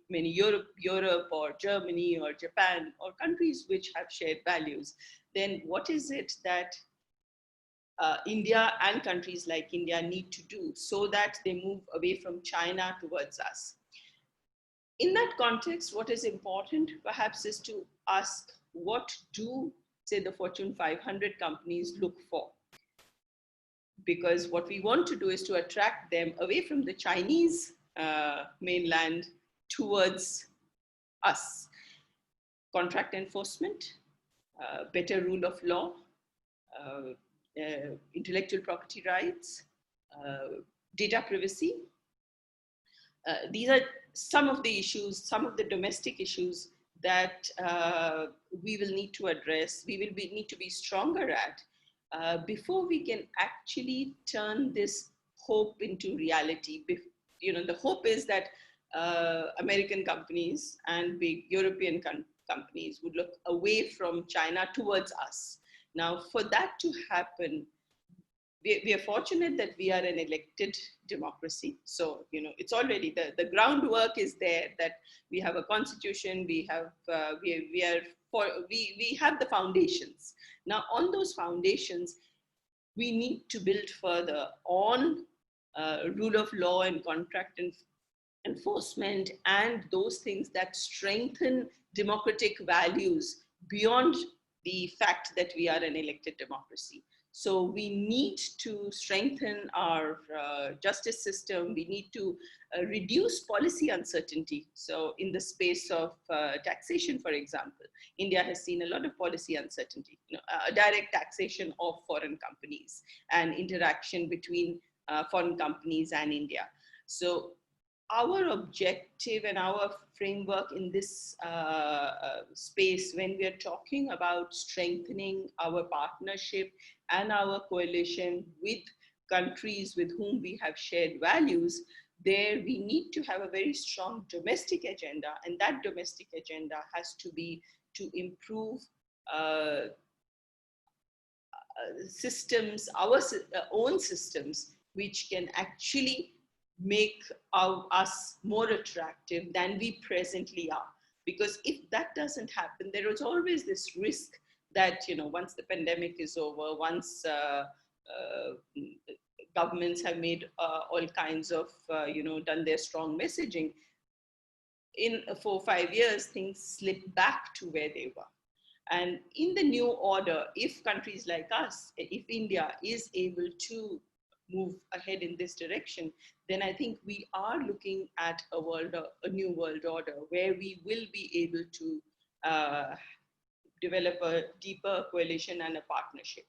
or Germany or Japan, or countries which have shared values, then what is it that India and countries like India need to do so that they move away from China towards us? In that context, what is important perhaps is to ask, what do, say, the Fortune 500 companies look for? Because what we want to do is to attract them away from the Chinese mainland towards us. Contract enforcement, better rule of law, intellectual property rights, data privacy. These are some of the issues, some of the domestic issues that we will need to address, we will need to be stronger at before we can actually turn this hope into reality. The hope is that American companies and big European companies would look away from China towards us. Now, for that to happen, we are fortunate that we are an elected democracy. So, it's already, the groundwork is there, that we have a constitution, we have the foundations. Now, on those foundations, we need to build further on rule of law and contract enforcement, and those things that strengthen democratic values beyond the fact that we are an elected democracy. So we need to strengthen our justice system. We need to reduce policy uncertainty. So in the space of taxation, for example, India has seen a lot of policy uncertainty, direct taxation of foreign companies and interaction between foreign companies and India. So our objective and our framework in this space, when we are talking about strengthening our partnership and our coalition with countries with whom we have shared values, there we need to have a very strong domestic agenda, and that domestic agenda has to be to improve systems, our own systems, which can actually make us more attractive than we presently are. Because if that doesn't happen, there is always this risk that, once the pandemic is over, once governments have made all kinds of, done their strong messaging, in 4 or 5 years, things slip back to where they were. And in the new order, if countries like us, if India is able to move ahead in this direction, then I think we are looking at a new world order where we will be able to develop a deeper coalition and a partnership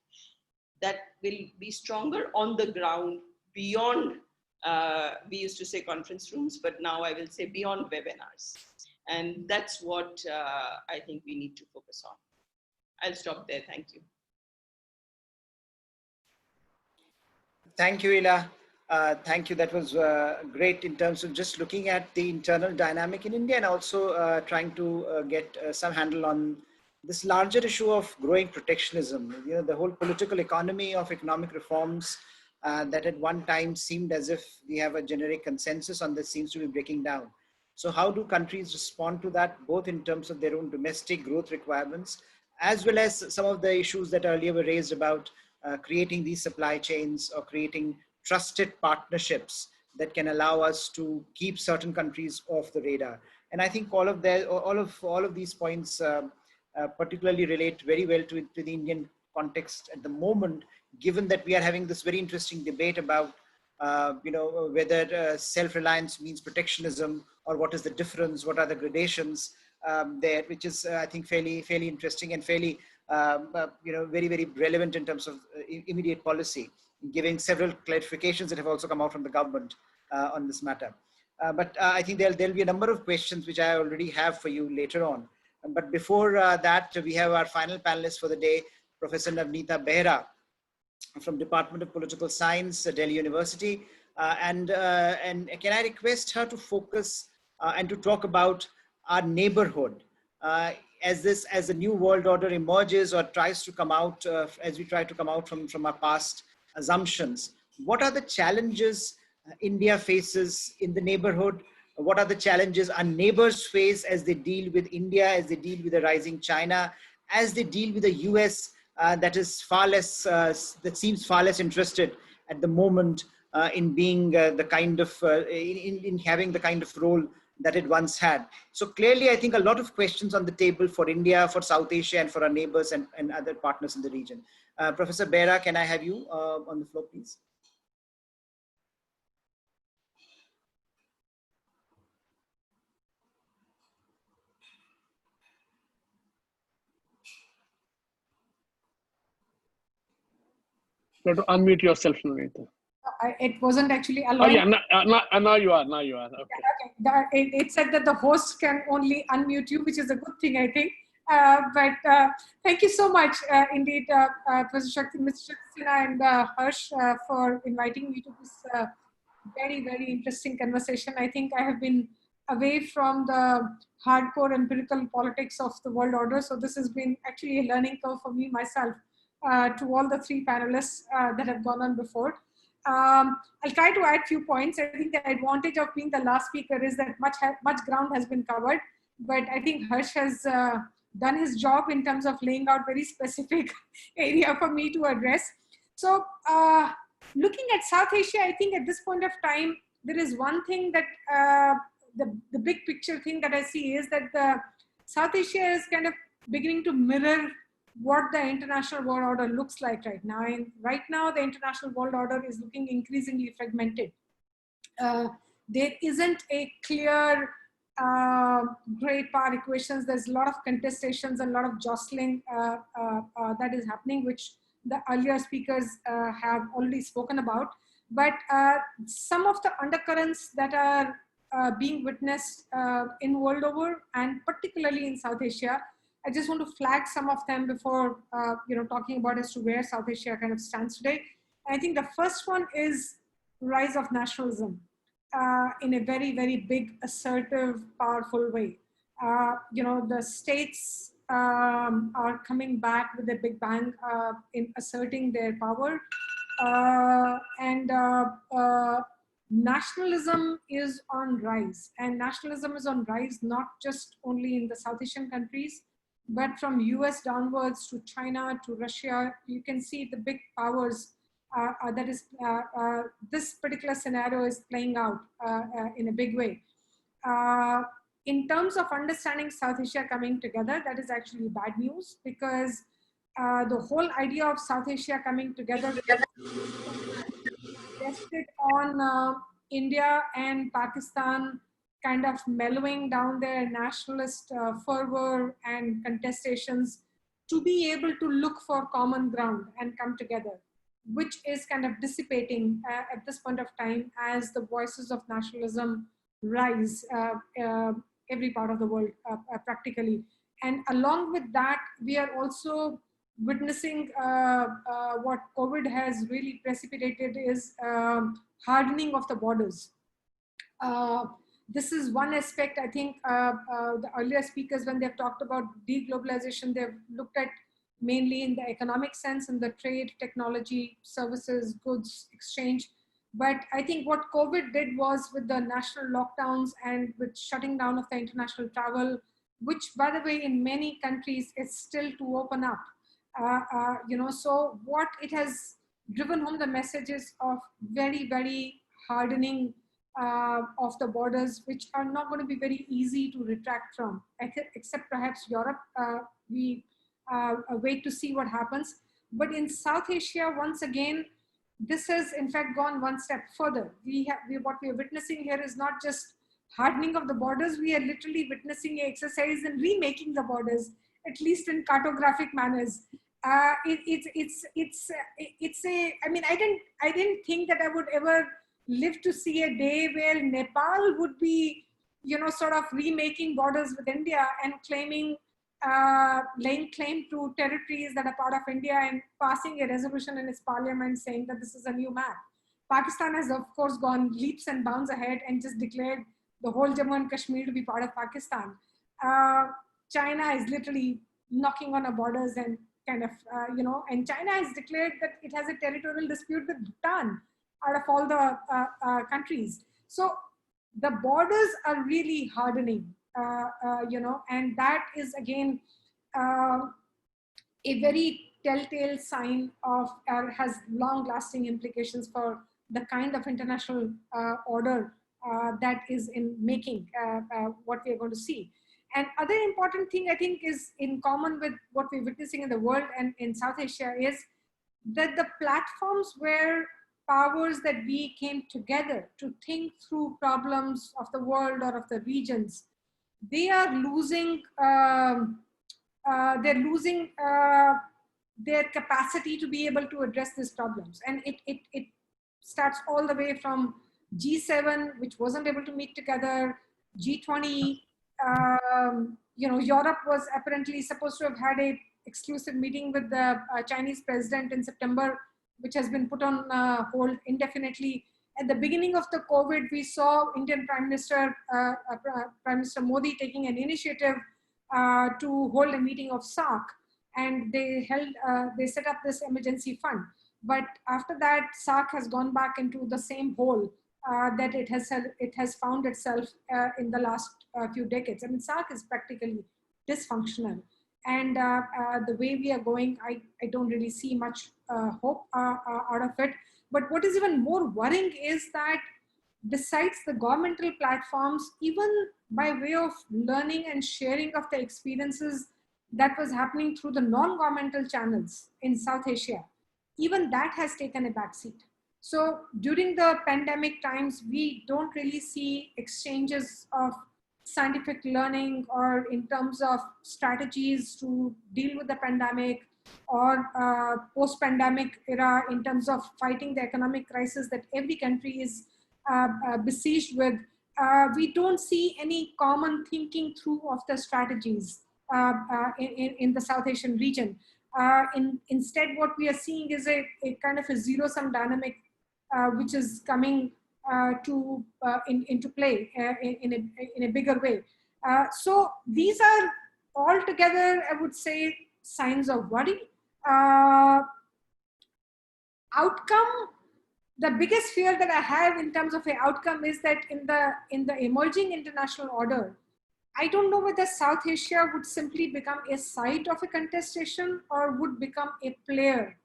that will be stronger on the ground beyond, we used to say conference rooms, but now I will say beyond webinars. And that's what I think we need to focus on. I'll stop there. Thank you. Thank you, Ila. Thank you. That was great in terms of just looking at the internal dynamic in India, and also trying to get some handle on this larger issue of growing protectionism. The whole political economy of economic reforms that at one time seemed as if we have a generic consensus on this seems to be breaking down. So how do countries respond to that, both in terms of their own domestic growth requirements, as well as some of the issues that earlier were raised about creating these supply chains or creating trusted partnerships that can allow us to keep certain countries off the radar? And I think all of these points particularly relate very well to the Indian context at the moment, given that we are having this very interesting debate about whether self-reliance means protectionism, or what is the difference, what are the gradations there, which is I think fairly interesting and fairly very, very relevant in terms of immediate policy, giving several clarifications that have also come out from the government on this matter. But I think there'll be a number of questions which I already have for you later on. But before that, we have our final panelist for the day, Professor Navneeta Behra from Department of Political Science, Delhi University. And can I request her to focus and to talk about our neighborhood as the new world order emerges or tries to come out, as we try to come out from our past assumptions. What are the challenges India faces in the neighborhood? What are the challenges our neighbors face as they deal with India, as they deal with the rising China, as they deal with the US that is far less, that seems far less interested at the moment in being the kind of, in having the kind of role that it once had. So clearly, I think a lot of questions on the table for India, for South Asia, and for our neighbors and other partners in the region. Professor Behra, can I have you on the floor, please? You have to unmute yourself, Navneeta. It wasn't actually allowed. Oh yeah, now you are. Now you are. Okay. It said that the host can only unmute you, which is a good thing, I think. But thank you so much, indeed, Professor Shakti, Mr. Sinha, and Harsh, for inviting me to this very, very interesting conversation. I think I have been away from the hardcore empirical politics of the world order. So this has been actually a learning curve for me myself, to all the three panelists that have gone on before. I'll try to add few points. I think the advantage of being the last speaker is that much ground has been covered, but I think Harsh has done his job in terms of laying out very specific area for me to address. So looking at South Asia, I think at this point of time, there is one thing that the big picture thing that I see is that the South Asia is kind of beginning to mirror what the international world order looks like right now. And right now, the international world order is looking increasingly fragmented. There isn't a clear great power equations. There's a lot of contestations and a lot of jostling that is happening, which the earlier speakers have already spoken about. But some of the undercurrents that are being witnessed in world over, and particularly in South Asia, I just want to flag some of them before talking about as to where South Asia kind of stands today. And I think the first one is rise of nationalism in a very, very big, assertive, powerful way. The states are coming back with a big bang in asserting their power. Nationalism is on rise, and nationalism is on rise not just only in the South Asian countries, but from US downwards to China, to Russia. You can see the big powers this particular scenario is playing out in a big way. In terms of understanding South Asia coming together, that is actually bad news, because the whole idea of South Asia coming together rested on India and Pakistan kind of mellowing down their nationalist fervor and contestations to be able to look for common ground and come together, which is kind of dissipating at this point of time as the voices of nationalism rise every part of the world practically. And along with that, we are also witnessing what COVID has really precipitated is hardening of the borders. This is one aspect. I think the earlier speakers, when they've talked about deglobalization, they've looked at mainly in the economic sense, in the trade, technology, services, goods exchange. But I think what COVID did was, with the national lockdowns and with shutting down of the international travel, which by the way, in many countries is still to open up. So what it has driven home the messages of very, very hardening of the borders, which are not going to be very easy to retract from, except perhaps Europe. We wait to see what happens. But in South Asia, once again, this has in fact gone one step further. What we are witnessing here is not just hardening of the borders, we are literally witnessing an exercise in remaking the borders, at least in cartographic manners. It's a, I mean, I didn't think that I would ever live to see a day where Nepal would be, you know, sort of remaking borders with India and claiming, laying claim to territories that are part of India and passing a resolution in its parliament saying that this is a new map. Pakistan has of course gone leaps and bounds ahead and just declared the whole Jammu and Kashmir to be part of Pakistan. China is literally knocking on our borders and kind of, you know, and China has declared that it has a territorial dispute with Bhutan out of all the countries. So the borders are really hardening, you know, and that is again a very telltale sign of, has long-lasting implications for the kind of international order that is in making, what we are going to see. And other important thing I think is in common with what we're witnessing in the world and in South Asia is that the platforms where powers that we came together to think through problems of the world or of the regions, they are losing, their capacity to be able to address these problems. And it starts all the way from G7, which wasn't able to meet together, G20, you know, Europe was apparently supposed to have had a exclusive meeting with the Chinese president in September, which has been put on hold indefinitely. At the beginning of the COVID, we saw Indian Prime Minister Modi taking an initiative to hold a meeting of SAARC, and they set up this emergency fund. But after that, SAARC has gone back into the same hole that it has found itself in the last few decades. I mean, SAARC is practically dysfunctional. And the way we are going, I don't really see much hope out of it. But what is even more worrying is that besides the governmental platforms, even by way of learning and sharing of the experiences that was happening through the non-governmental channels in South Asia, even that has taken a backseat. So during the pandemic times, we don't really see exchanges of scientific learning or in terms of strategies to deal with the pandemic or post-pandemic era in terms of fighting the economic crisis that every country is besieged with. We don't see any common thinking through of the strategies in the South Asian region. Instead, what we are seeing is a kind of a zero-sum dynamic which is coming into play in a bigger way. So these are altogether, I would say, signs of worry. Outcome, the biggest fear that I have in terms of an outcome is that in the emerging international order, I don't know whether South Asia would simply become a site of a contestation or would become a player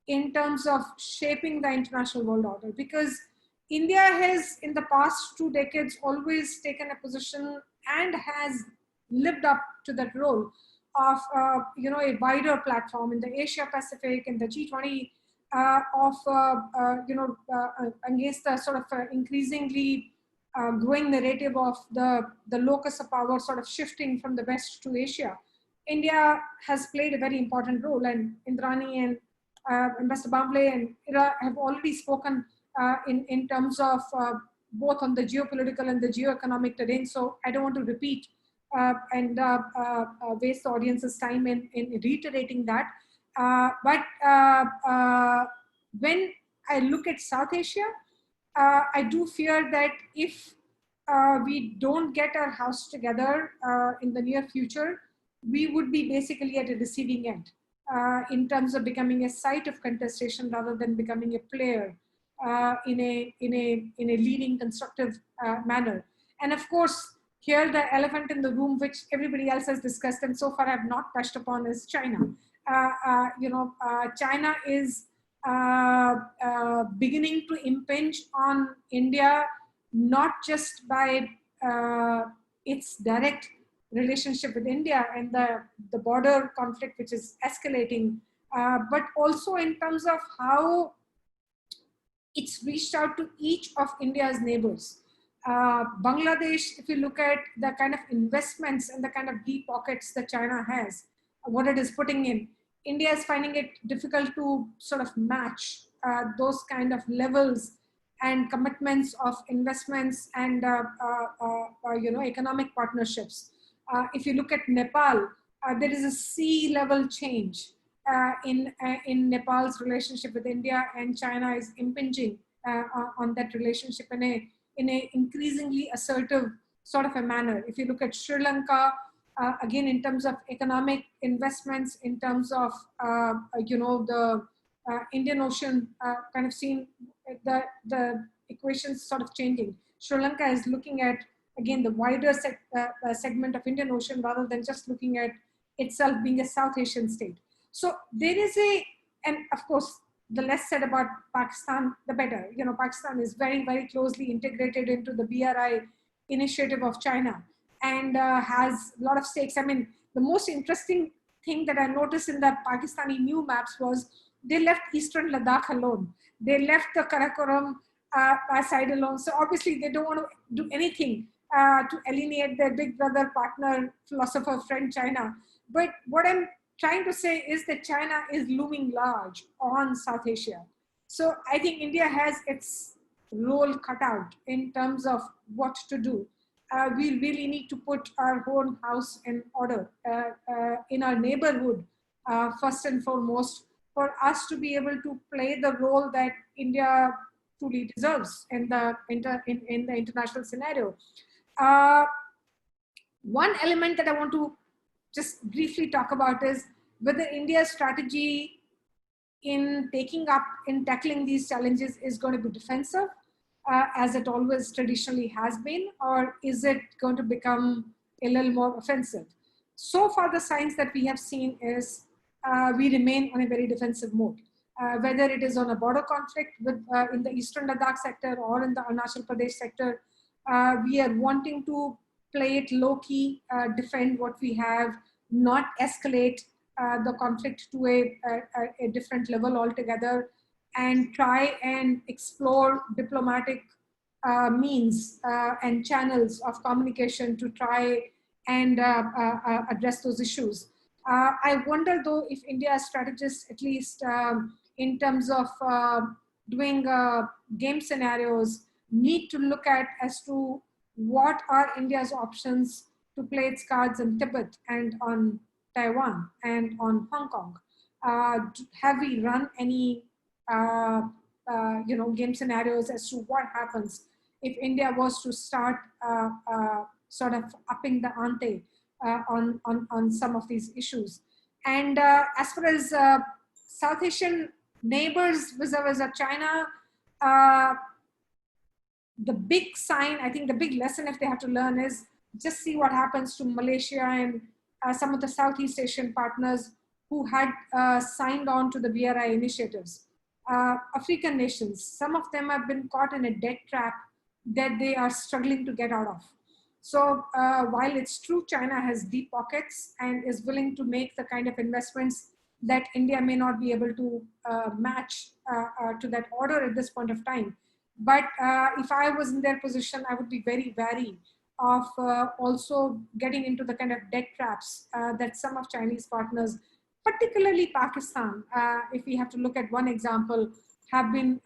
in terms of shaping the international world order, because India has in the past 2 decades always taken a position and has lived up to that role of you know, a wider platform in the Asia-Pacific and the G20 you know, against the sort of increasingly growing narrative of the locus of power sort of shifting from the West to Asia. India has played a very important role, and Indrani and Ambassador Bamballa and Ira have already spoken in terms of both on the geopolitical and the geoeconomic terrain. So I don't want to repeat and waste the audience's time in reiterating that. But when I look at South Asia, I do fear that if we don't get our house together in the near future, we would be basically at a receiving end in terms of becoming a site of contestation rather than becoming a player in a leading constructive manner. And of course, here the elephant in the room, which everybody else has discussed and so far I have not touched upon, is China. You know, China is beginning to impinge on India, not just by its direct relationship with India and the border conflict which is escalating but also in terms of how it's reached out to each of India's neighbors. Bangladesh, if you look at the kind of investments and the kind of deep pockets that China has, what it is putting in, India is finding it difficult to sort of match those kind of levels and commitments of investments and economic partnerships. If you look at Nepal, there is a sea level change in Nepal's relationship with India, and China is impinging on that relationship in a increasingly assertive sort of a manner. If you look at Sri Lanka, again, in terms of economic investments, in terms of the Indian Ocean kind of seeing the equations sort of changing. Sri Lanka is looking at, again, the wider segment of Indian Ocean rather than just looking at itself being a South Asian state. So there is and of course, the less said about Pakistan, the better. Pakistan is very, very closely integrated into the BRI initiative of China and has a lot of stakes. I mean, the most interesting thing that I noticed in the Pakistani new maps was they left Eastern Ladakh alone. They left the Karakoram side alone. So obviously they don't want to do anything to alienate their big brother, partner, philosopher, friend China. But what I'm trying to say is that China is looming large on South Asia. So I think India has its role cut out in terms of what to do. We really need to put our own house in order in our neighborhood, first and foremost, for us to be able to play the role that India truly deserves in the international scenario. One element that I want to just briefly talk about is whether India's strategy in tackling these challenges is going to be defensive, as it always traditionally has been, or is it going to become a little more offensive? So far, the signs that we have seen is we remain on a very defensive mode. Whether it is on a border conflict in the Eastern Ladakh sector or in the Arunachal Pradesh sector, we are wanting to play it low-key, defend what we have, not escalate the conflict to a different level altogether, and try and explore diplomatic means and channels of communication to try and address those issues. I wonder though if India's strategists, at least in terms of doing game scenarios, need to look at as to what are India's options to play its cards in Tibet and on Taiwan and on Hong Kong. Have we run any game scenarios as to what happens if India was to start sort of upping the ante on some of these issues? And as far as South Asian neighbors vis-a-vis China, the big sign, I think the big lesson if they have to learn is just see what happens to Malaysia and some of the Southeast Asian partners who had signed on to the BRI initiatives. African nations, some of them have been caught in a debt trap that they are struggling to get out of. So while it's true China has deep pockets and is willing to make the kind of investments that India may not be able to match to that order at this point of time. But if I was in their position, I would be very wary of also getting into the kind of debt traps that some of Chinese partners, particularly Pakistan, if we have to look at one example, have been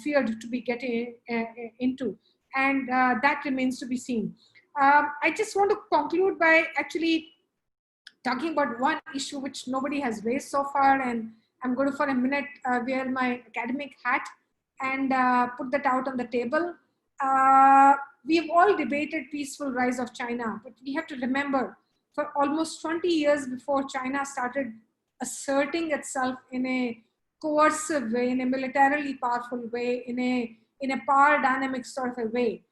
feared to be getting into. And that remains to be seen. I just want to conclude by actually talking about one issue which nobody has raised so far, and I'm going to for a minute wear my academic hat and put that out on the table. We've all debated peaceful rise of China, but we have to remember for almost 20 years before China started asserting itself in a coercive way, in a militarily powerful way, in a power dynamic sort of a way,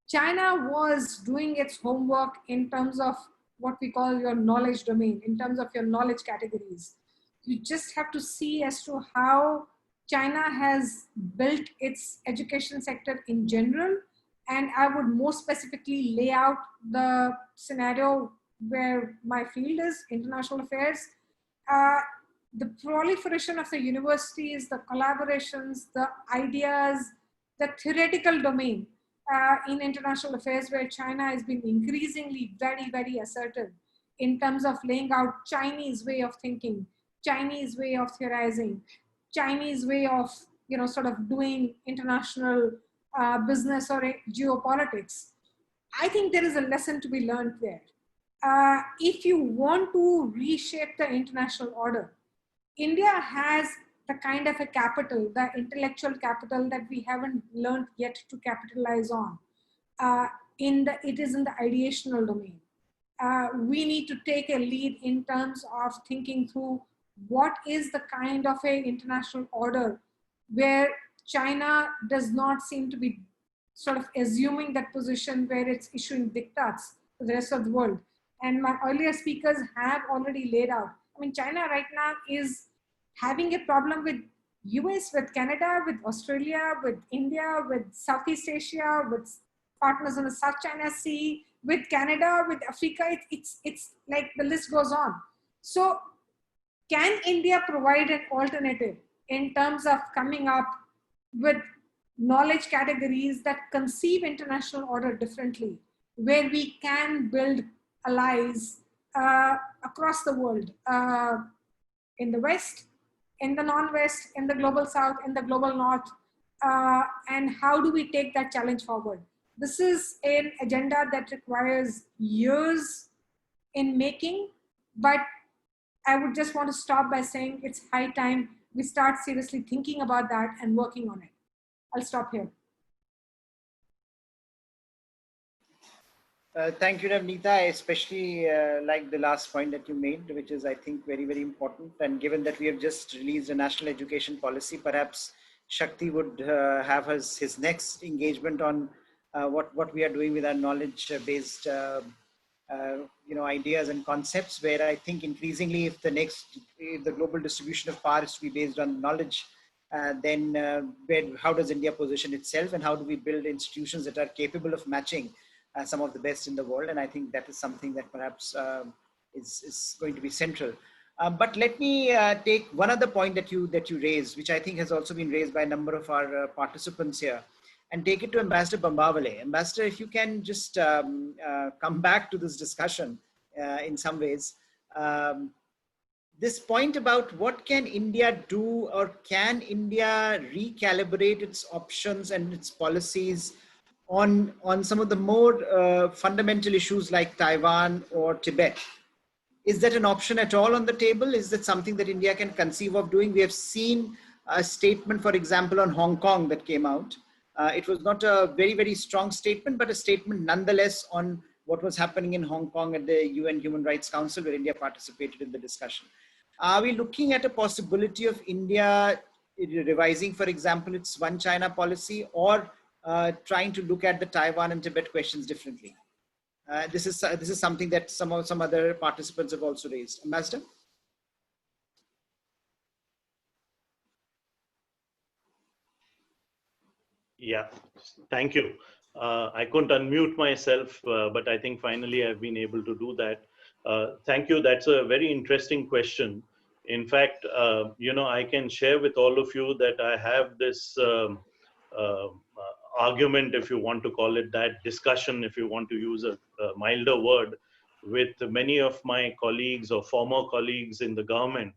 China was doing its homework in terms of what we call your knowledge domain, in terms of your knowledge categories. You just have to see as to how China has built its education sector in general. And I would more specifically lay out the scenario where my field is, international affairs. the proliferation of the universities, the collaborations, the ideas, the theoretical domain in international affairs, where China has been increasingly very, very assertive in terms of laying out Chinese way of thinking, Chinese way of theorizing, Chinese way of, you know, sort of doing international business or geopolitics. I think there is a lesson to be learned there. If you want to reshape the international order, India has the kind of a capital, the intellectual capital that we haven't learned yet to capitalize on. It is in the ideational domain. We need to take a lead in terms of thinking through what is the kind of a international order where China does not seem to be sort of assuming that position where it's issuing diktats to the rest of the world. And my earlier speakers have already laid out. I mean, China right now is having a problem with US, with Canada, with Australia, with India, with Southeast Asia, with partners in the South China Sea, with Canada, with Africa. It's like the list goes on. So can India provide an alternative in terms of coming up with knowledge categories that conceive international order differently, where we can build allies across the world, in the West, in the non-West, in the global South, in the global North, and how do we take that challenge forward? This is an agenda that requires years in making, but I would just want to stop by saying it's high time we start seriously thinking about that and working on it. I'll stop here. Thank you, Navneeta. I especially like the last point that you made, which is, I think, very, very important. And given that we have just released a national education policy, perhaps Shakti would have his next engagement on what we are doing with our knowledge-based ideas and concepts, where I think increasingly if the global distribution of power is to be based on knowledge, then how does India position itself, and how do we build institutions that are capable of matching some of the best in the world? And I think that is something that perhaps is going to be central. But let me take one other point that you raised, which I think has also been raised by a number of our participants here, and take it to Ambassador Bamballa. Ambassador, if you can just come back to this discussion in some ways. This point about what can India do, or can India recalibrate its options and its policies on some of the more fundamental issues like Taiwan or Tibet? Is that an option at all on the table? Is that something that India can conceive of doing? We have seen a statement, for example, on Hong Kong that came out. It was not a very, very strong statement, but a statement nonetheless on what was happening in Hong Kong at the UN Human Rights Council, where India participated in the discussion. Are we looking at a possibility of India revising, for example, its one China policy, or trying to look at the Taiwan and Tibet questions differently? This is something that some other participants have also raised. Ambassador? Yeah, thank you. I couldn't unmute myself, but I think finally I've been able to do that. Thank you. That's a very interesting question. In fact, I can share with all of you that I have this argument, if you want to call it that, discussion, if you want to use a milder word, with many of my colleagues or former colleagues in the government.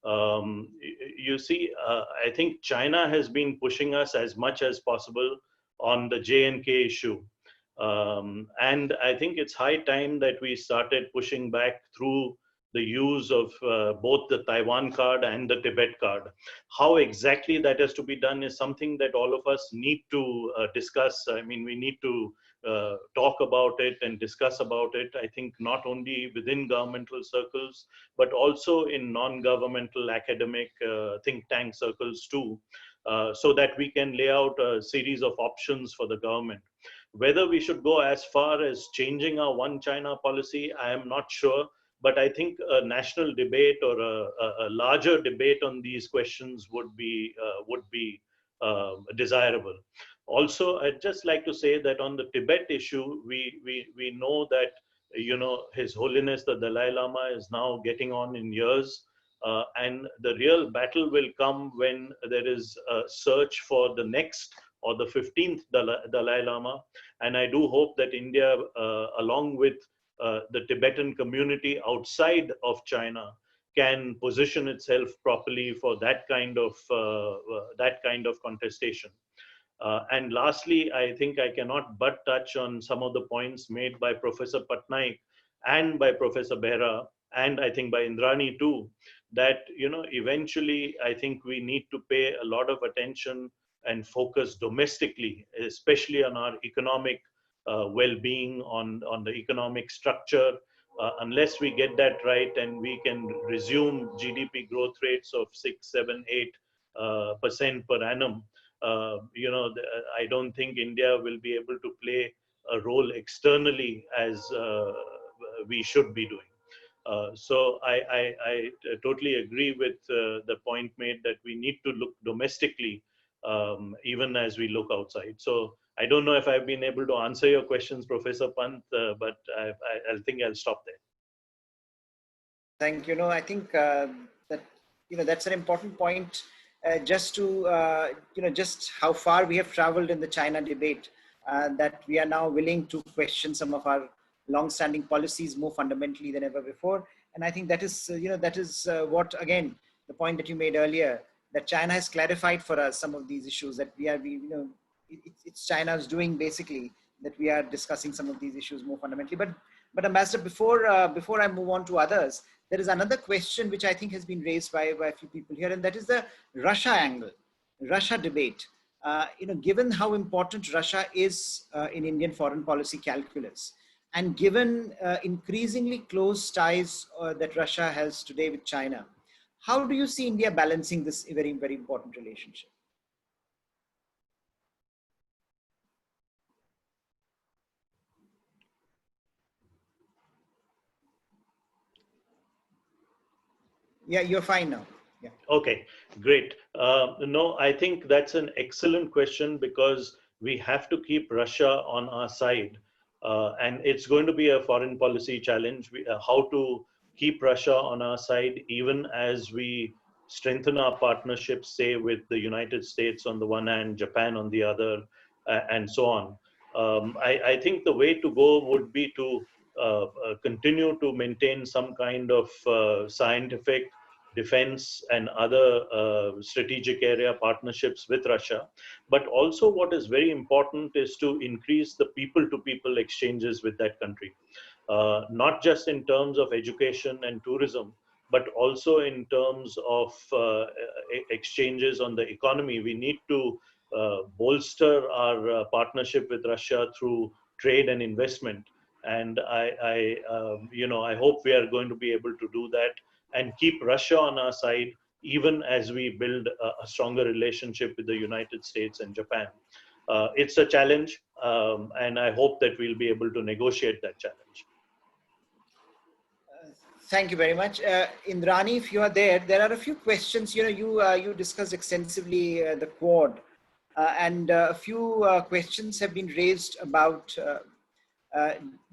You see, I think China has been pushing us as much as possible on the J&K issue. And I think it's high time that we started pushing back through the use of both the Taiwan card and the Tibet card. How exactly that has to be done is something that all of us need to discuss. I mean, we need to talk about it and discuss about it. I think not only within governmental circles, but also in non-governmental academic think tank circles too, so that we can lay out a series of options for the government. Whether we should go as far as changing our one China policy, I am not sure. But I think a national debate or a larger debate on these questions would be desirable. Also, I'd just like to say that on the Tibet issue, we know that His Holiness the Dalai Lama is now getting on in years. And the real battle will come when there is a search for the next or the 15th Dalai Lama. And I do hope that India, along with the Tibetan community outside of China, can position itself properly for that kind of contestation. And lastly, I think I cannot but touch on some of the points made by Professor Patnaik and by Professor Behra, and I think by Indrani too, that eventually I think we need to pay a lot of attention and focus domestically, especially on our economic well-being, on the economic structure. Unless we get that right and we can resume GDP growth rates of 6, 7, 8% per annum, I don't think India will be able to play a role externally as we should be doing. So I totally agree with the point made that we need to look domestically even as we look outside. So I don't know if I've been able to answer your questions, Professor Pant, but I think I'll stop there. Thank you. I think that that's an important point. Just to just how far we have traveled in the China debate, that we are now willing to question some of our long-standing policies more fundamentally than ever before. And I think that is what, again, the point that you made earlier, that China has clarified for us some of these issues, that it's China's doing basically that we are discussing some of these issues more fundamentally. But Ambassador, before I move on to others, there is another question which I think has been raised by a few people here, and that is the Russia angle, Russia debate. Given how important Russia is in Indian foreign policy calculus, and given increasingly close ties that Russia has today with China, how do you see India balancing this very, very important relationship? Yeah, you're fine now. Yeah. Okay, great. No, I think that's an excellent question, because we have to keep Russia on our side. And it's going to be a foreign policy challenge, how to keep Russia on our side, even as we strengthen our partnerships, say, with the United States on the one hand, Japan on the other, and so on. I think the way to go would be to continue to maintain some kind of scientific, defense, and other strategic area partnerships with Russia. But also what is very important is to increase the people-to-people exchanges with that country, not just in terms of education and tourism, but also in terms of exchanges on the economy. We need to bolster our partnership with Russia through trade and investment. And I hope we are going to be able to do that and keep Russia on our side, even as we build a stronger relationship with the United States and Japan. It's a challenge, and I hope that we'll be able to negotiate that challenge. Thank you very much. Indrani, if you are there are a few questions. You discussed extensively the Quad, and a few questions have been raised about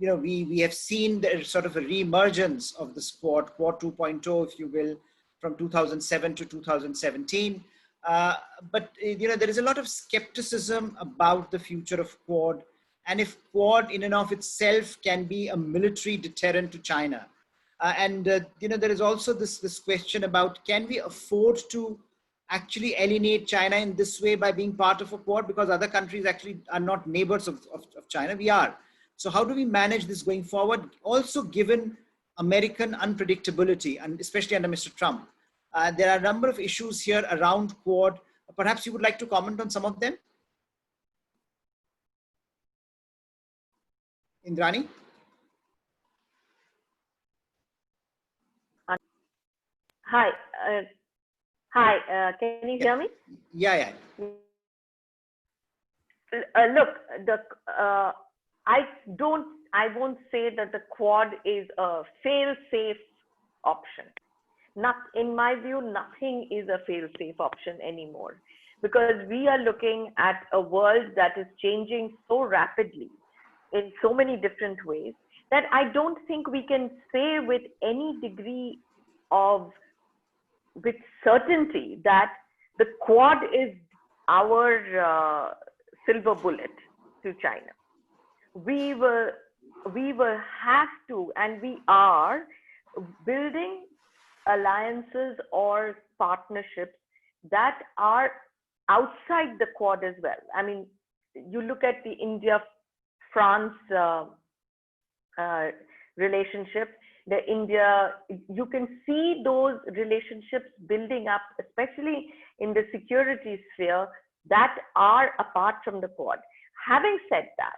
we have seen the sort of a re-emergence of this Quad 2.0, if you will, from 2007 to 2017. But there is a lot of skepticism about the future of Quad, and if Quad in and of itself can be a military deterrent to China. There is also this question about, can we afford to actually alienate China in this way by being part of a Quad, because other countries actually are not neighbors of China. We are. So how do we manage this going forward? Also, given American unpredictability, and especially under Mr. Trump, there are a number of issues here around Quad. Perhaps you would like to comment on some of them? Indrani? Hi. Can you hear me? Yeah. Look, I won't say that the Quad is a fail-safe option. In my view, nothing is a fail-safe option anymore, because we are looking at a world that is changing so rapidly in so many different ways that I don't think we can say with any degree of with certainty that the Quad is our silver bullet to China. We will have to, and we are building alliances or partnerships that are outside the Quad as well. I mean, you look at the India-France relationship, you can see those relationships building up, especially in the security sphere, that are apart from the Quad. Having said that,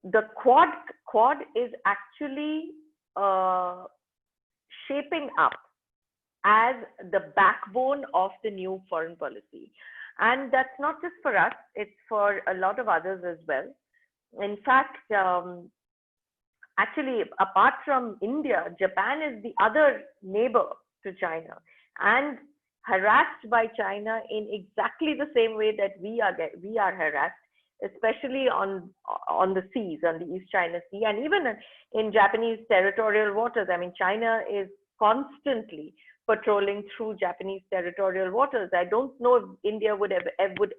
the Quad is actually shaping up as the backbone of the new foreign policy. And that's not just for us, it's for a lot of others as well. In fact, actually, apart from India, Japan is the other neighbor to China and harassed by China in exactly the same way that we are harassed, especially on the seas, on the East China Sea, and even in Japanese territorial waters. I mean, China is constantly patrolling through Japanese territorial waters. I don't know if India would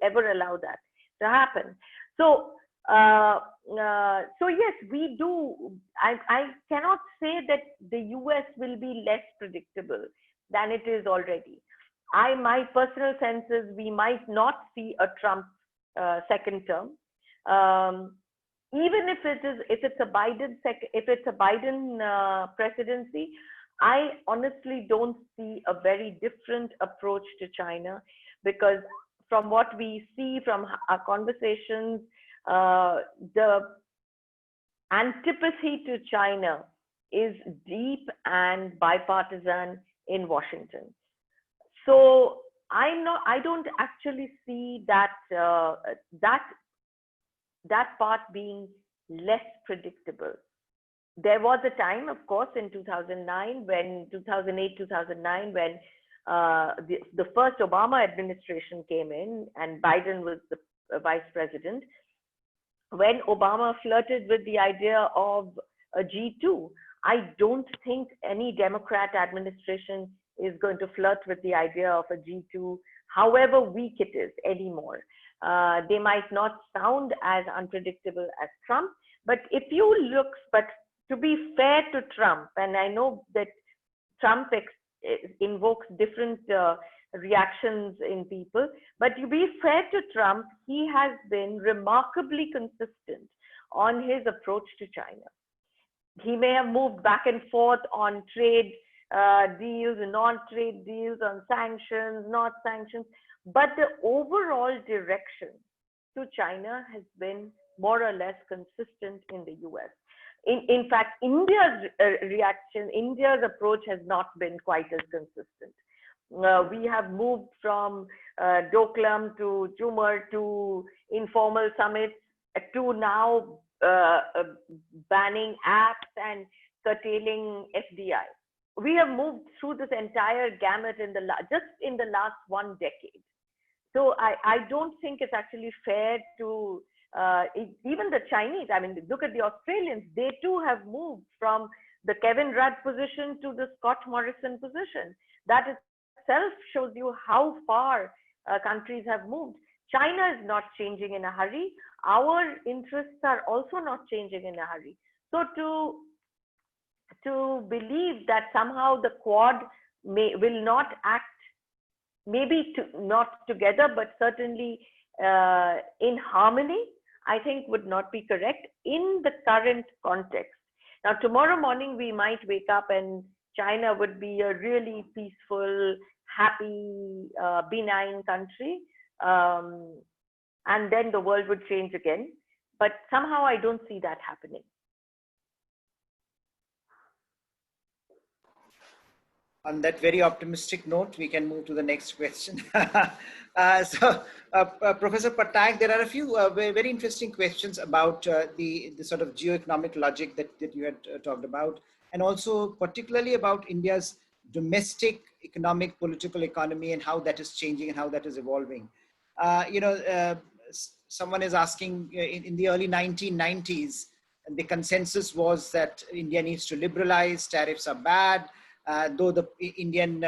ever allow that to happen. So, so yes, we do. I cannot say that the US will be less predictable than it is already. My personal sense is we might not see a Trump second term, even if it's a Biden presidency. I honestly don't see a very different approach to China, because from what we see from our conversations, the antipathy to China is deep and bipartisan in Washington. So I don't actually see that part being less predictable. There was a time, of course, in 2008, 2009, when the first Obama administration came in and Biden was the vice president, when Obama flirted with the idea of a G2. I don't think any Democrat administration is going to flirt with the idea of a G2, however weak it is, anymore. They might not sound as unpredictable as Trump, but if you look, but to be fair to Trump, and I know that Trump invokes different reactions in people, but to be fair to Trump, he has been remarkably consistent on his approach to China. He may have moved back and forth on trade deals and non-trade deals, on sanctions, not sanctions, but the overall direction to China has been more or less consistent in the US. In fact, India's India's approach has not been quite as consistent. We have moved from Doklam to Jumar to informal summits to now banning apps and curtailing FDI. We have moved through this entire gamut just in the last one decade. So I don't think it's actually fair to even the Chinese. I mean, look at the Australians. They too have moved from the Kevin Rudd position to the Scott Morrison position. That itself shows you how far countries have moved. China is not changing in a hurry. Our interests are also not changing in a hurry. So to believe that somehow the Quad will not act, maybe not together, but certainly in harmony, I think would not be correct in the current context. Now, tomorrow morning, we might wake up and China would be a really peaceful, happy, benign country. And then the world would change again. But somehow I don't see that happening. On that very optimistic note, we can move to the next question. Professor Patnaik, there are a few very interesting questions about the sort of geoeconomic logic that you had talked about, and also particularly about India's domestic economic, political economy and how that is changing and how that is evolving. Someone is asking, in the early 1990s, the consensus was that India needs to liberalize, tariffs are bad. though the Indian,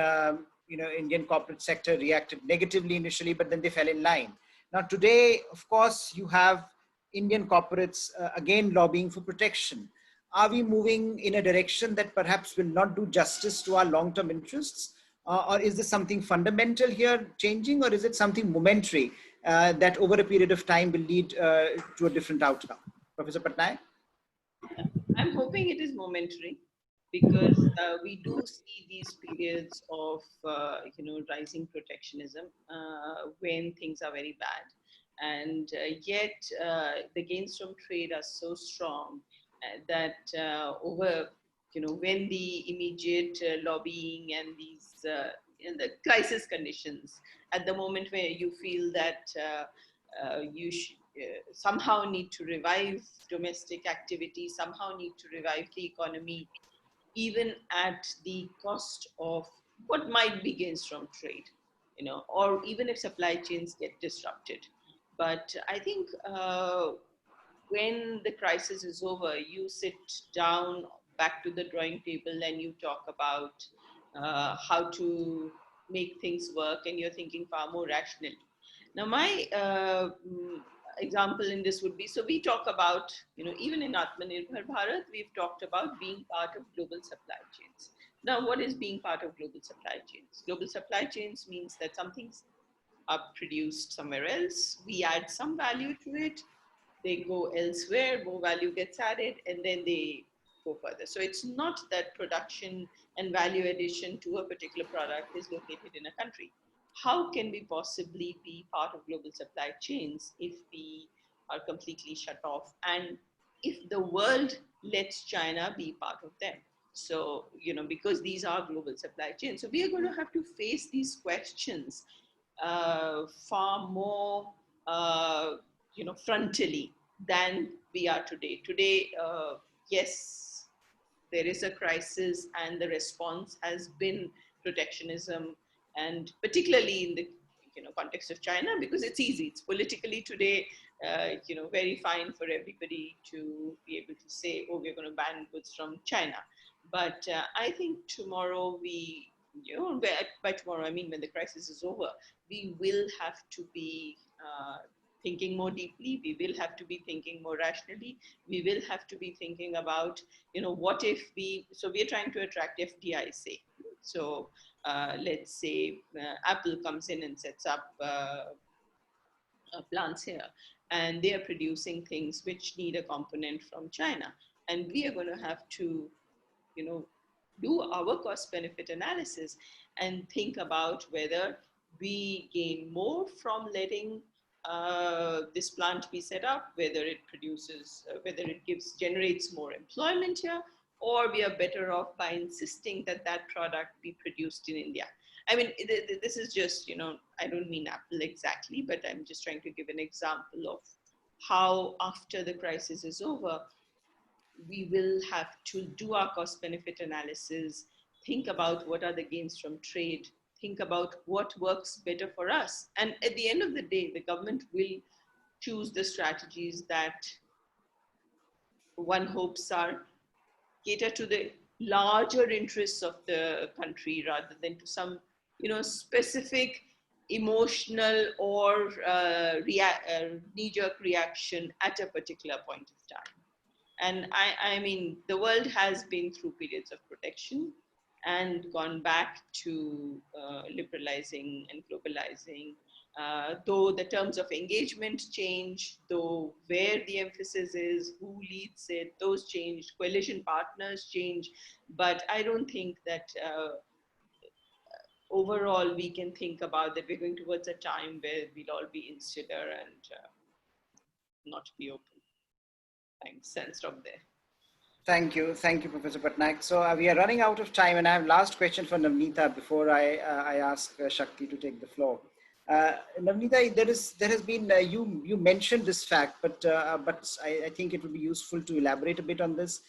Indian corporate sector reacted negatively initially, but then they fell in line. Now today, of course, you have Indian corporates again lobbying for protection. Are we moving in a direction that perhaps will not do justice to our long-term interests? Or is this something fundamental here changing, or is it something momentary that over a period of time will lead to a different outcome? Professor Patnaik? I'm hoping it is momentary, because we do see these periods of rising protectionism when things are very bad, and yet the gains from trade are so strong that when the immediate lobbying and these in the crisis conditions, at the moment where you feel that you somehow need to revive domestic activity, somehow need to revive the economy, even at the cost of what might be gains from trade, or even if supply chains get disrupted. But I think when the crisis is over, you sit down back to the drawing table and you talk about how to make things work, and you're thinking far more rationally. Now, my example in this would be, so we talk about, even in Atmanirbhar Bharat, we've talked about being part of global supply chains. Now, what is being part of global supply chains? Global supply chains means that some things are produced somewhere else, we add some value to it, they go elsewhere, more value gets added, and then they go further. So it's not that production and value addition to a particular product is located in a country. How can we possibly be part of global supply chains if we are completely shut off, and if the world lets China be part of them? So, because these are global supply chains. So we are going to have to face these questions far more frontally than we are today. Today, yes, there is a crisis, and the response has been protectionism, and particularly in the context of China, because it's easy. It's politically today, very fine for everybody to be able to say, oh, we're going to ban goods from China. But I think tomorrow by tomorrow, I mean when the crisis is over, we will have to be thinking more deeply. We will have to be thinking more rationally. We will have to be thinking about, what if so we're trying to attract FDI, say. So let's say Apple comes in and sets up plants here, and they are producing things which need a component from China. And we are going to have to, do our cost benefit analysis and think about whether we gain more from letting this plant be set up, whether it produces, whether it generates more employment here, or we are better off by insisting that that product be produced in India. I mean, this is just, I don't mean Apple exactly, but I'm just trying to give an example of how after the crisis is over, we will have to do our cost benefit analysis, think about what are the gains from trade, think about what works better for us. And at the end of the day, the government will choose the strategies that one hopes are cater to the larger interests of the country rather than to some, specific emotional or knee-jerk reaction at a particular point of time. And I mean, the world has been through periods of protection and gone back to liberalizing and globalizing. Though the terms of engagement change, though where the emphasis is, who leads it, those change, coalition partners change. But I don't think that overall we can think about that we're going towards a time where we'll all be insular and not be open. Thanks, and stop there. Thank you, Professor Patnaik. So we are running out of time, and I have last question for Navneeta before I ask Shakti to take the floor. Navneeta, there has been you mentioned this fact, but I think it would be useful to elaborate a bit on this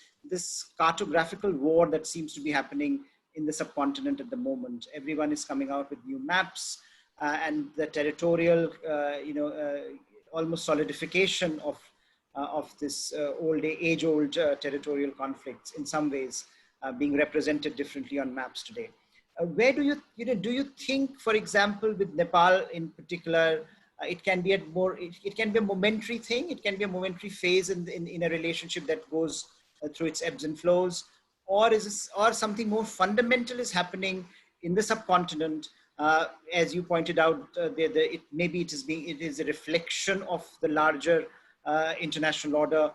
cartographical war that seems to be happening in the subcontinent at the moment. Everyone is coming out with new maps, and the territorial, almost solidification of this age-old territorial conflicts in some ways. being represented differently on maps today. Where do you think, for example, with Nepal in particular, it can be it can be a momentary thing, it can be a momentary phase in a relationship that goes through its ebbs and flows, or something more fundamental is happening in the subcontinent? As you pointed out, maybe it is a reflection of the larger international order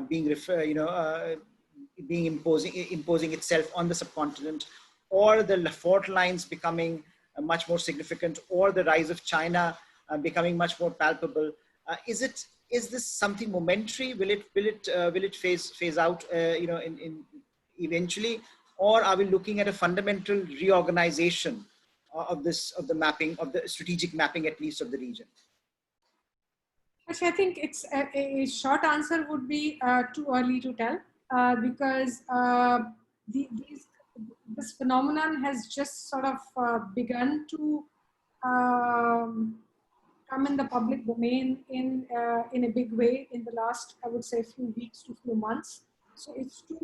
being imposing itself on the subcontinent, or the fault lines becoming much more significant, or the rise of China becoming much more palpable. Is this something momentary? Will it phase out eventually, or are we looking at a fundamental reorganization of the strategic mapping, at least of the region? Actually, I think it's a short answer would be too early to tell, because this phenomenon has just sort of begun to come in the public domain in a big way in the last, I would say, few weeks to few months. So it's too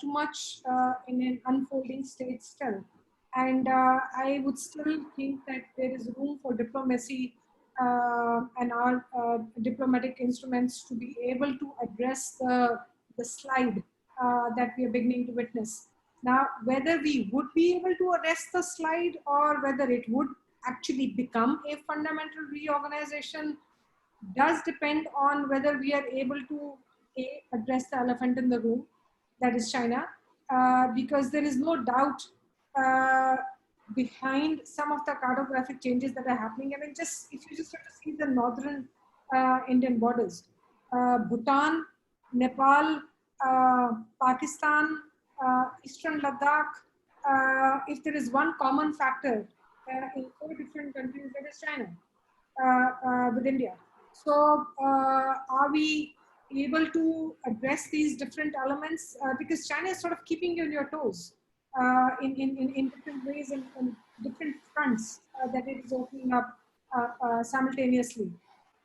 much in an unfolding state still. And I would still think that there is room for diplomacy and our diplomatic instruments to be able to address the slide that we are beginning to witness. Now, whether we would be able to arrest the slide or whether it would actually become a fundamental reorganization does depend on whether we are able to address the elephant in the room, that is China, because there is no doubt behind some of the cartographic changes that are happening. I mean, if you just have to see the northern Indian borders, Bhutan, Nepal, Pakistan, Eastern Ladakh, if there is one common factor in 4 different countries, that is China with India. So are we able to address these different elements? Because China is sort of keeping you on your toes in different ways and different fronts that it is opening up simultaneously.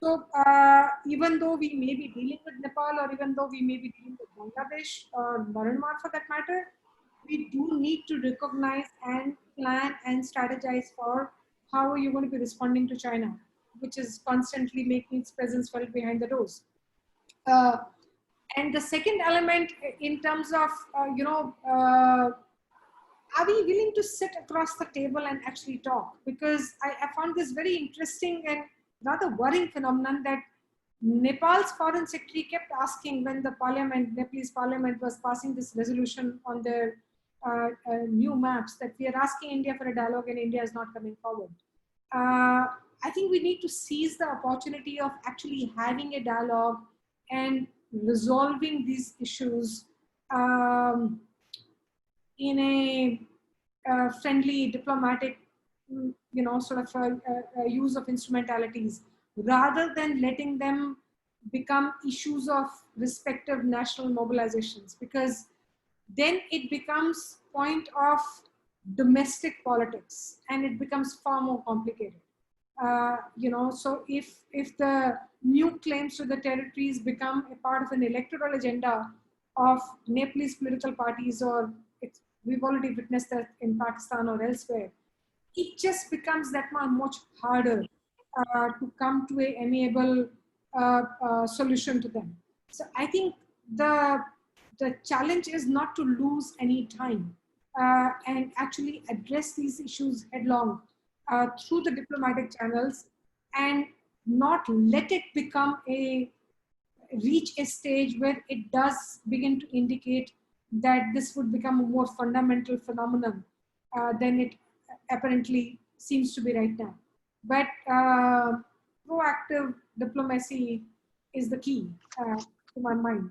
So even though we may be dealing with Nepal, or even though we may be dealing with Bangladesh or Myanmar for that matter, we do need to recognize and plan and strategize for how are you going to be responding to China, which is constantly making its presence felt behind the doors. And the second element in terms of, are we willing to sit across the table and actually talk? Because I found this very interesting and rather worrying phenomenon that Nepal's foreign secretary kept asking when the Nepalese parliament was passing this resolution on their new maps, that we are asking India for a dialogue and India is not coming forward. I think we need to seize the opportunity of actually having a dialogue and resolving these issues in a friendly, diplomatic, sort of use of instrumentalities, rather than letting them become issues of respective national mobilizations, because then it becomes point of domestic politics and it becomes far more complicated. So if the new claims to the territories become a part of an electoral agenda of Nepalese political parties, or we've already witnessed that in Pakistan or elsewhere, it just becomes that much harder to come to an amiable solution to them. So I think the challenge is not to lose any time and actually address these issues headlong through the diplomatic channels, and not let it reach a stage where it does begin to indicate that this would become a more fundamental phenomenon than it apparently seems to be right now. But proactive diplomacy is the key to my mind.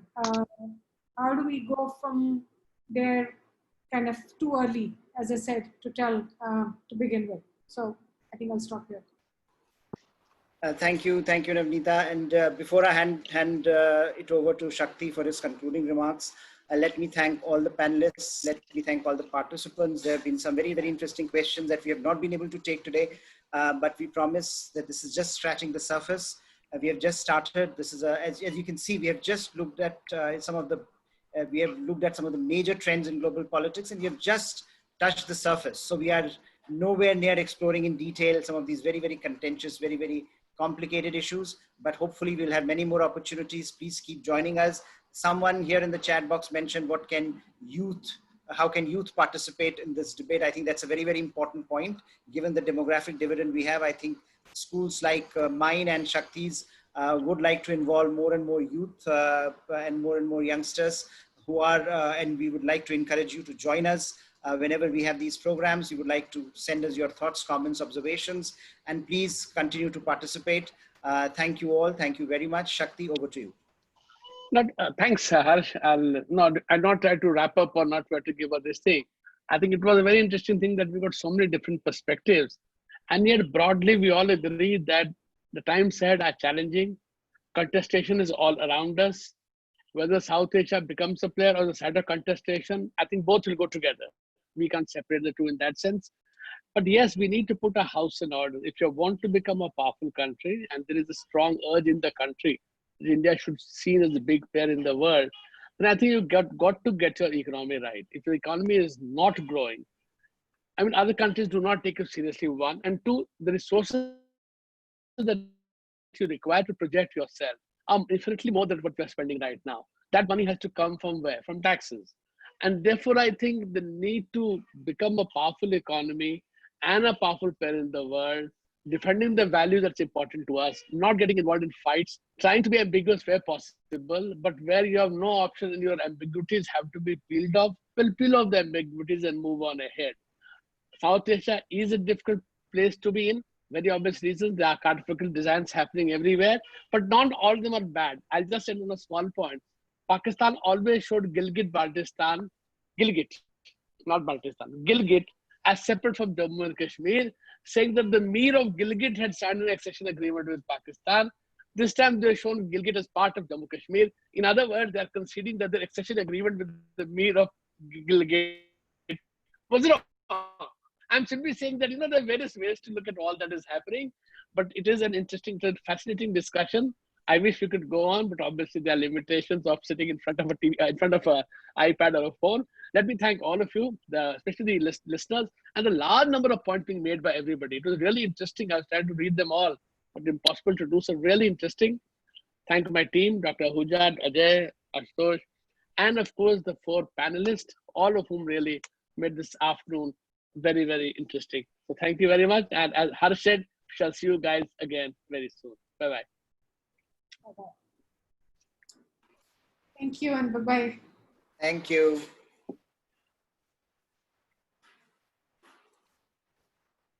How do we go from there kind of too early, as I said, to tell to begin with? So I think I'll stop here. Thank you, Navneeta. And before I hand it over to Shakti for his concluding remarks, let me thank all the panelists. Let me thank all the participants. There have been some very, very interesting questions that we have not been able to take today, but we promise that this is just scratching the surface. We have just started. This is as you can see, we have just looked at some of the We have looked at some of the major trends in global politics, and we have just touched the surface. So we are nowhere near exploring in detail some of these very, very contentious, very, very complicated issues, but hopefully we'll have many more opportunities. Please keep joining us. Someone here in the chat box mentioned how can youth participate in this debate? I think that's a very, very important point. Given the demographic dividend we have, I think schools like mine and Shakti's would like to involve more and more youth and more youngsters who are, and we would like to encourage you to join us whenever we have these programs. We would like to send us your thoughts, comments, observations, and please continue to participate. Thank you all. Thank you very much. Shakti, over to you. Thanks, Harsh. I'll not try to wrap up or not try to give up this thing. I think it was a very interesting thing that we got so many different perspectives. And yet broadly, we all agree that the times ahead are challenging. Contestation is all around us. Whether South Asia becomes a player or the side of contestation, I think both will go together. We can't separate the two in that sense. But yes, we need to put our house in order. If you want to become a powerful country, and there is a strong urge in the country, India should be seen as a big player in the world, then I think you got to get your economy right. If your economy is not growing, I mean, other countries do not take you seriously, one. And two, the resources that you require to project yourself are infinitely more than what we are spending right now. That money has to come from where? From taxes. And therefore, I think the need to become a powerful economy and a powerful player in the world, defending the value that's important to us, not getting involved in fights, trying to be ambiguous where possible, but where you have no option and your ambiguities have to be peeled off, well, peel off the ambiguities and move on ahead. South Asia is a difficult place to be in. Very obvious reasons. There are artificial designs happening everywhere, but not all of them are bad. I'll just end on a small point. Pakistan always showed Gilgit, not Baltistan, Gilgit as separate from Jammu and Kashmir, saying that the Mir of Gilgit had signed an accession agreement with Pakistan. This time they're shown Gilgit as part of Jammu Kashmir. In other words, they're conceding that the accession agreement with the Mir of Gilgit was wrong. I'm simply saying that, there are various ways to look at all that is happening, but it is an interesting, fascinating discussion. I wish we could go on, but obviously there are limitations of sitting in front of a TV, in front of an iPad or a phone. Let me thank all of you, especially the listeners, and the large number of points being made by everybody. It was really interesting. I was trying to read them all, but impossible to do so. Really interesting. Thank my team, Dr. Ahuja, Ajay, Ashutosh, and of course the 4 panelists, all of whom really made this afternoon very, very interesting. So thank you very much. And as Harsh said, shall see you guys again very soon. Bye-bye. Thank you and bye-bye. Thank you.